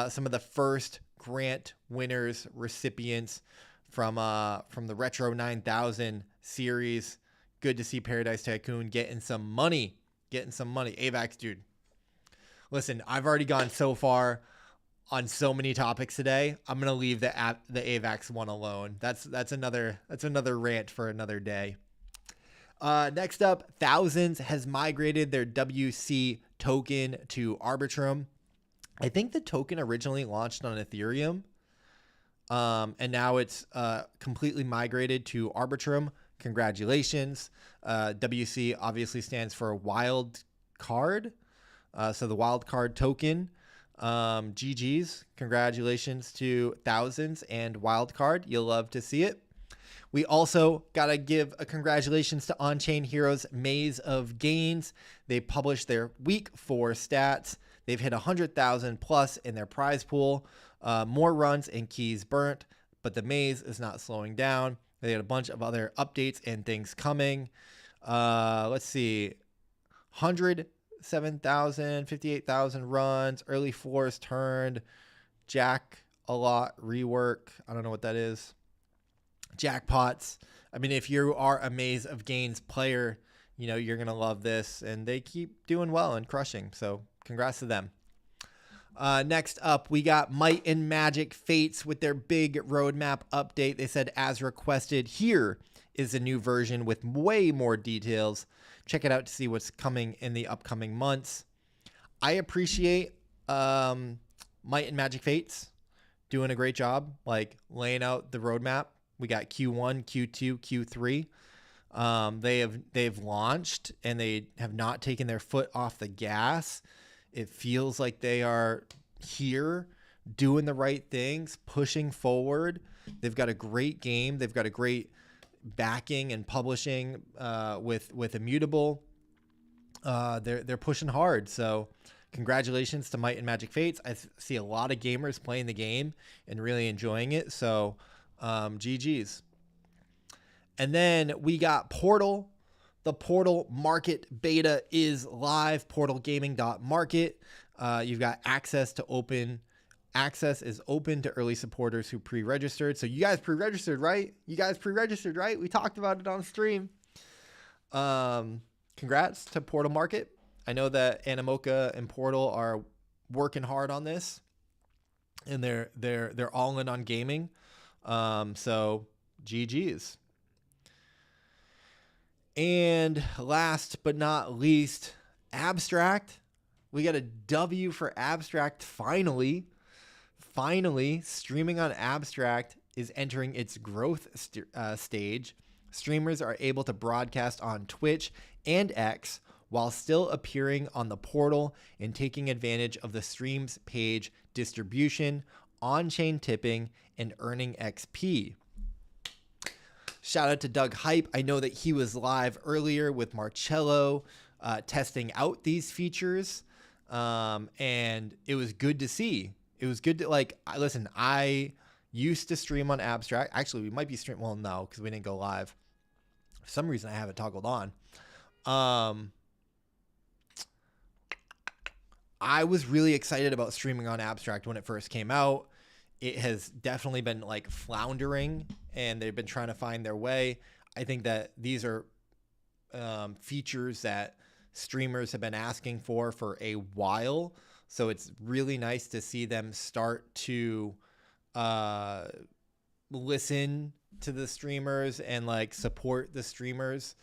some of the first grant winners, recipients from the Retro 9000 series. Good to see Paradise Tycoon getting some money. AVAX, dude. Listen, I've already gone so far on so many topics today. I'm gonna leave the AVAX one alone. That's another rant for another day. Next up, Thousands has migrated their WC token to Arbitrum. I think the token originally launched on Ethereum, and now it's completely migrated to Arbitrum. Congratulations. WC obviously stands for wild card, so the wild card token. GG's. Congratulations to Thousands and Wildcard. You'll love to see it. We also got to give a congratulations to On-Chain Heroes Maze of Gains. They published their week 4 stats. They've hit 100,000 plus in their prize pool. More runs and keys burnt, but the maze is not slowing down. They had a bunch of other updates and things coming. Let's see. 107,000, 58,000 runs, early fours turned, jack a lot rework. I don't know what that is. Jackpots. I mean, if you are a Maze of Gains player, you know, you're going to love this, and they keep doing well and crushing. So congrats to them. Next up, we got Might and Magic Fates with their big roadmap update. They said, as requested, here is a new version with way more details. Check it out to see what's coming in the upcoming months. I appreciate Might and Magic Fates doing a great job, like laying out the roadmap. We got Q1, Q2, Q3. They've launched and they have not taken their foot off the gas. It feels like they are here doing the right things, pushing forward. They've got a great game. They've got a great backing and publishing with Immutable. They're pushing hard. So congratulations to Might and Magic Fates. I see a lot of gamers playing the game and really enjoying it. So GG's. And then we got Portal. The Portal Market beta is live. portalgaming.market. You've got access is open to early supporters who pre-registered. So you guys pre-registered, right? We talked about it on stream. Congrats to Portal Market. I know that Animoca and Portal are working hard on this, and they're all in on gaming. So GG's. And last but not least, Abstract. We got a W for Abstract finally. Finally, streaming on Abstract is entering its growth stage. Streamers are able to broadcast on Twitch and X while still appearing on the portal and taking advantage of the streams page distribution, on-chain tipping, and earning XP. Shout out to Doug Hype. I know that he was live earlier with Marcello testing out these features, and it was good to see. It was good to, like, listen, I used to stream on Abstract. Actually, we might be streaming, well, no, because we didn't go live. For some reason, I have it toggled on. I was really excited about streaming on Abstract when it first came out. It has definitely been like floundering, and they've been trying to find their way. I think that these are features that streamers have been asking for a while. So it's really nice to see them start to listen to the streamers and like support the streamers.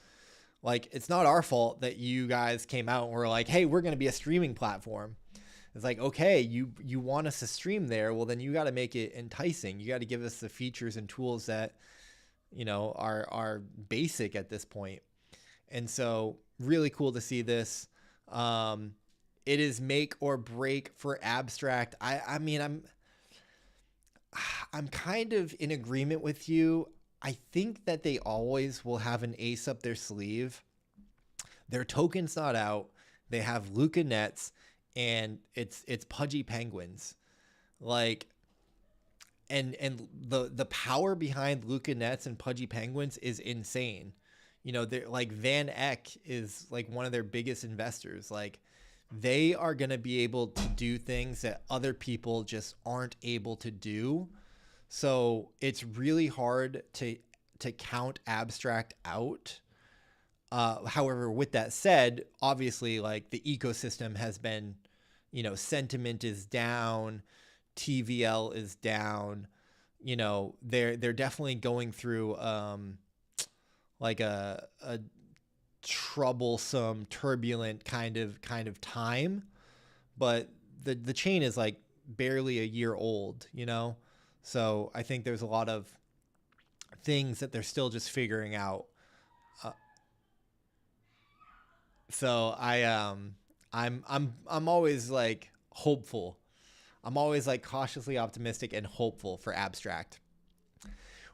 Like, it's not our fault that you guys came out and were like, hey, we're going to be a streaming platform. It's like, okay, you want us to stream there. Well, then you got to make it enticing. You got to give us the features and tools that, you know, are basic at this point. And so really cool to see this. It is make or break for Abstract. I mean, I'm kind of in agreement with you. I think that they always will have an ace up their sleeve. Their token's not out. They have Luca Nets, and it's Pudgy Penguins. Like, and the power behind Luca Nets and Pudgy Penguins is insane. You know, they're like, Van Eck is like one of their biggest investors. Like, they are going to be able to do things that other people just aren't able to do. So it's really hard to count Abstract out. However, with that said, obviously, like, the ecosystem has been, you know, sentiment is down, TVL is down. You know, they're definitely going through like a troublesome, turbulent kind of time. But the chain is like barely a year old, you know. So I think there's a lot of things that they're still just figuring out. So I'm always like hopeful. I'm always like cautiously optimistic and hopeful for Abstract.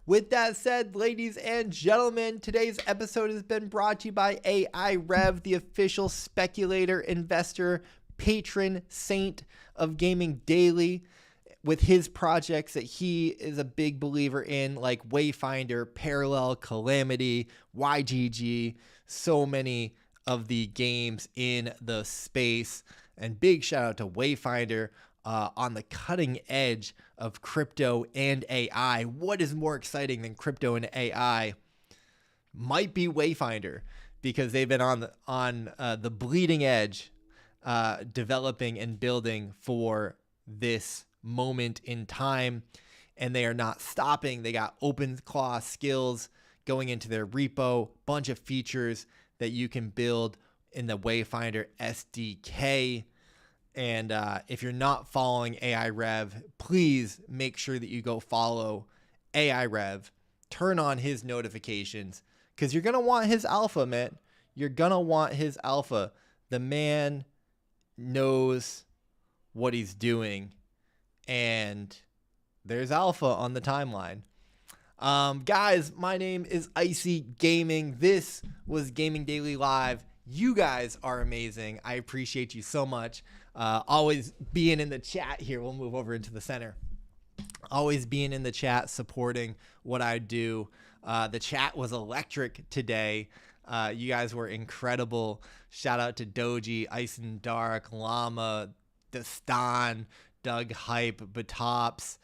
With that said, ladies and gentlemen, today's episode has been brought to you by AI Rev, the official speculator investor patron saint of Gaming Daily with his projects that he is a big believer in, like Wayfinder, Parallel, Calamity, YGG, so many of the games in the space. And big shout out to Wayfinder on the cutting edge of crypto and AI. What is more exciting than crypto and AI? Might be Wayfinder, because they've been on the bleeding edge, developing and building for this moment in time, and they are not stopping. They got OpenClaw skills going into their repo, bunch of features that you can build in the Wayfinder SDK. And if you're not following AI Rev, please make sure that you go follow AI Rev. Turn on his notifications, because you're going to want his alpha, man. You're going to want his alpha. The man knows what he's doing, and there's alpha on the timeline. Guys, my name is Icy Gaming. This was Gaming Daily Live. You guys are amazing. I appreciate you so much. Always being in the chat here. We'll move over into the center. Always being in the chat, supporting what I do. The chat was electric today. You guys were incredible. Shout out to Doji, Ice and Dark, Llama, Destan, Doug Hype, Batops.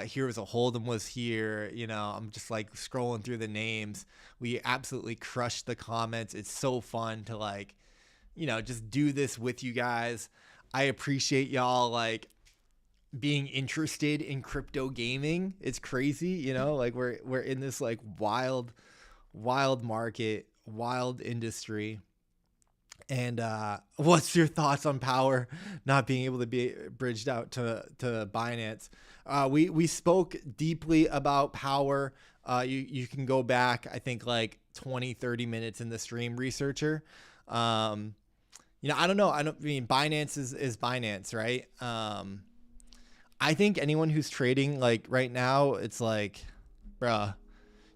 Heroes of Hold'em was here. You know, I'm just like scrolling through the names. We absolutely crushed the comments. It's so fun to, like, you know, just do this with you guys. I appreciate y'all like being interested in crypto gaming. It's crazy, you know, like we're in this like wild market, wild industry. And what's your thoughts on Power not being able to be bridged out to Binance? We spoke deeply about Power. You can go back, I think, like 20-30 minutes in the stream, researcher. You know, I don't know. I mean, Binance is Binance, right? I think anyone who's trading like right now, it's like, bruh,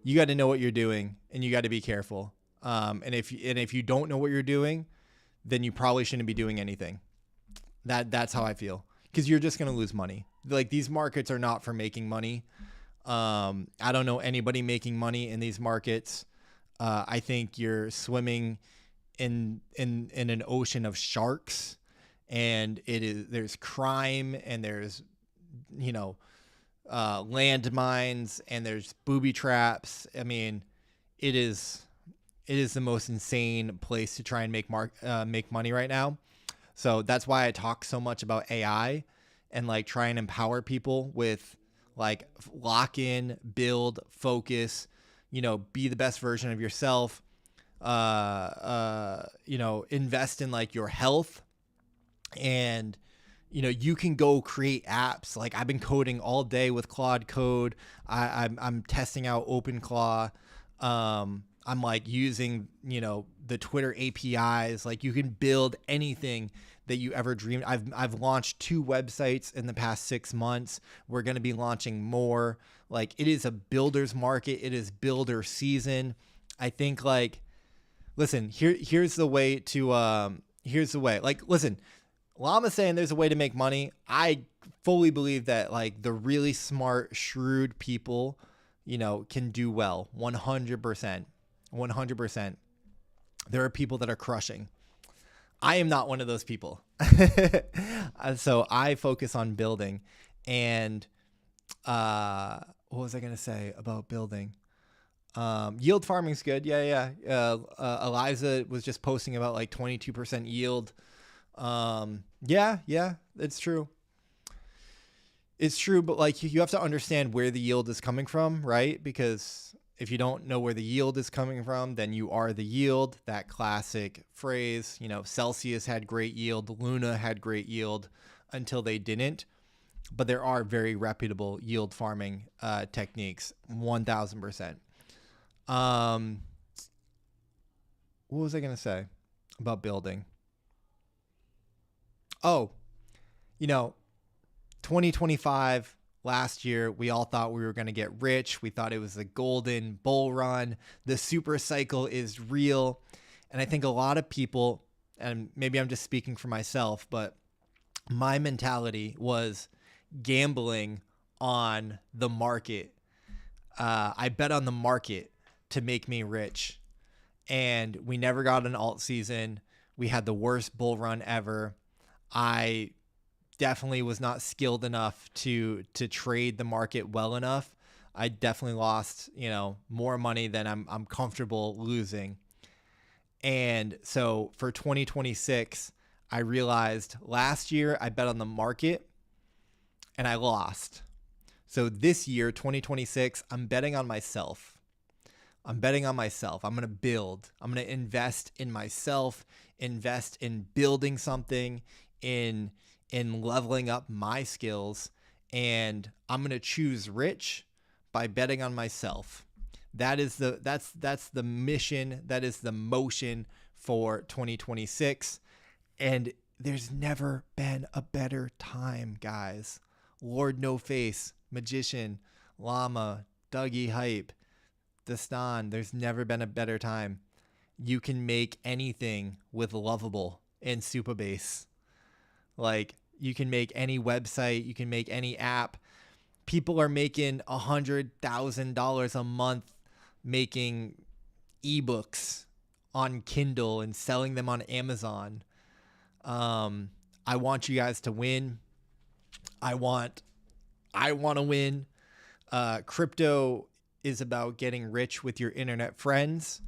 you got to know what you're doing, and you got to be careful. And if you don't know what you're doing, then you probably shouldn't be doing anything. That's how I feel, because you're just gonna lose money. Like, these markets are not for making money. I don't know anybody making money in these markets. I think you're swimming in an ocean of sharks, and there's crime, and there's, you know, landmines, and there's booby traps. I mean, it is the most insane place to try and make money right now. So that's why I talk so much about AI and like try and empower people with like lock in, build, focus, you know, be the best version of yourself. You know, invest in like your health, and, you know, you can go create apps. Like, I've been coding all day with Claude Code. I'm testing out OpenClaw. I'm like using, you know, the Twitter APIs. Like, you can build anything that you ever dreamed. I've launched 2 websites in the past 6 months. We're going to be launching more. Like, it is a builder's market. It is builder season. I think, like, listen, here's the way to, here's the way. Like, listen, Llama's saying there's a way to make money. I fully believe that, like, the really smart, shrewd people, you know, can do well. 100%. 100%. There are people that are crushing. I am not one of those people. So I focus on building. And what was I going to say about building? Yield farming's good. Yeah. Eliza was just posting about like 22% yield. Yeah, it's true. It's true, but like you have to understand where the yield is coming from, right? Because if you don't know where the yield is coming from, then you are the yield. That classic phrase, you know, Celsius had great yield, Luna had great yield until they didn't. But there are very reputable yield farming techniques, 1000%. What was I going to say about building? Oh, you know, 2025, last year, we all thought we were going to get rich. We thought it was the golden bull run. The super cycle is real. And I think a lot of people and maybe I'm just speaking for myself, but my mentality was gambling on the market. I bet on the market to make me rich. And we never got an alt season. We had the worst bull run ever. I definitely was not skilled enough to trade the market well enough. I definitely lost, more money than I'm comfortable losing. And so for 2026, I realized last year I bet on the market and I lost. So this year, 2026, I'm betting on myself. I'm betting on myself. I'm going to build. I'm going to invest in myself, invest in building something, in leveling up my skills, and I'm going to choose rich by betting on myself. That's the mission, that is the motion for 2026. And there's never been a better time, guys. Lord No Face, Magician, Llama, Dougie Hype, Destan, there's never been a better time. You can make anything with Lovable and Supabase. Like, you can make any website, you can make any app. People are making $100,000 a month making ebooks on Kindle and selling them on Amazon. I want you guys to win. I want to win. Crypto is about getting rich with your internet friends,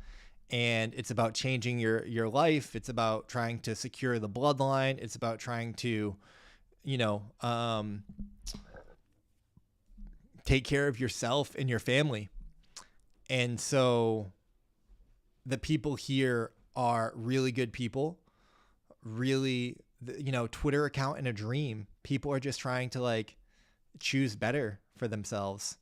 and it's about changing your life. It's about trying to secure the bloodline. It's about trying to, take care of yourself and your family. And so the people here are really good people, really, Twitter account and a dream. People are just trying to choose better for themselves.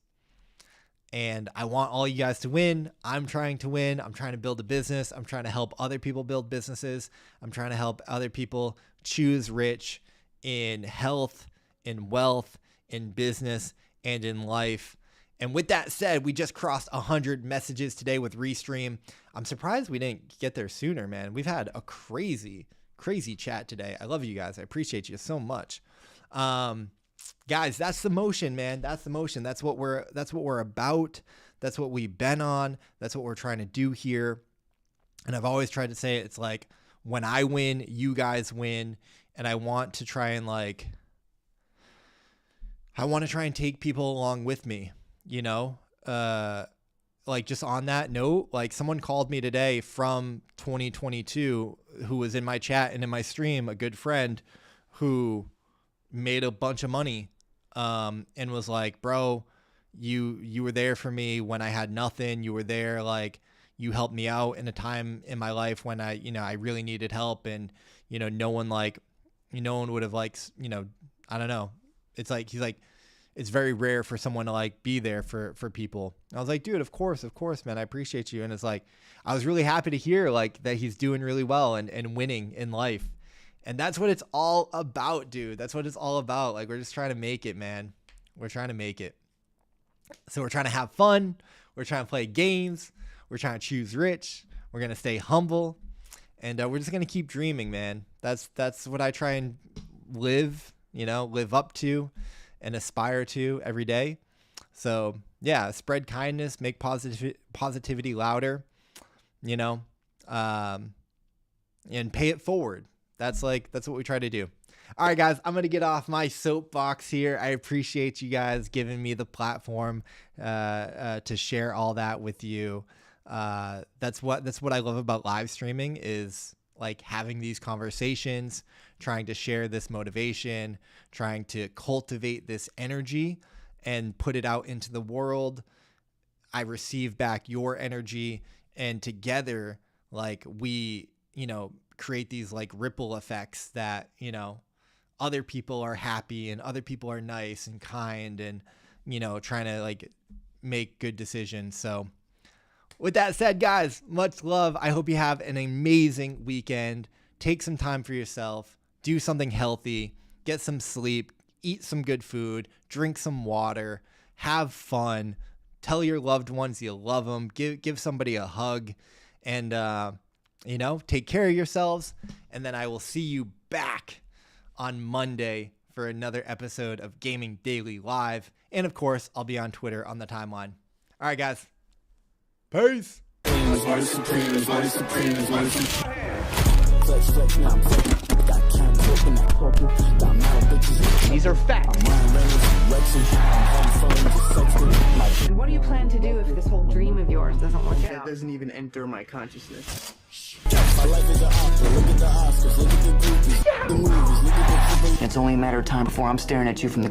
And I want all you guys to win. I'm trying to win. I'm trying to build a business. I'm trying to help other people build businesses. I'm trying to help other people choose rich in health, in wealth, in business, and in life. And with that said, we just crossed 100 messages today with Restream. I'm surprised we didn't get there sooner, man. We've had a crazy chat today. I love you guys. I appreciate you so much. Guys, that's the motion, man. That's the motion. That's what we're about. That's what we've been on. That's what we're trying to do here. And I've always tried to say it's like, when I win, you guys win. And I want to try and take people along with me, just on that note, someone called me today from 2022 who was in my chat and in my stream, a good friend who made a bunch of money, and was like, bro, you were there for me when I had nothing. You were there. You helped me out in a time in my life when I really needed help. And, no one would have I don't know. It's he's like, it's very rare for someone to be there for people. I was like, dude, of course, man. I appreciate you. And it's I was really happy to hear that he's doing really well and winning in life. And that's what it's all about, dude. That's what it's all about. We're just trying to make it, man. We're trying to make it. So we're trying to have fun. We're trying to play games. We're trying to choose rich. We're going to stay humble. And we're just going to keep dreaming, man. That's what I try and live up to and aspire to every day. So yeah, spread kindness, make positivity louder, and pay it forward. That's what we try to do. All right, guys, I'm going to get off my soapbox here. I appreciate you guys giving me the platform to share all that with you. That's what I love about live streaming is having these conversations, trying to share this motivation, trying to cultivate this energy and put it out into the world. I receive back your energy, and together, we, create these ripple effects that, other people are happy and other people are nice and kind and, trying to make good decisions. So with that said, guys, much love. I hope you have an amazing weekend. Take some time for yourself, do something healthy, get some sleep, eat some good food, drink some water, have fun, tell your loved ones you love them, give somebody a hug. And you know, take care of yourselves. And then I will see you back on Monday for another episode of Gaming Daily Live. And of course, I'll be on Twitter on the timeline. All right, guys. Peace. These are facts. And what do you plan to do if this whole dream of yours doesn't work That out? doesn't even enter my consciousness. It's only a matter of time before I'm staring at you from the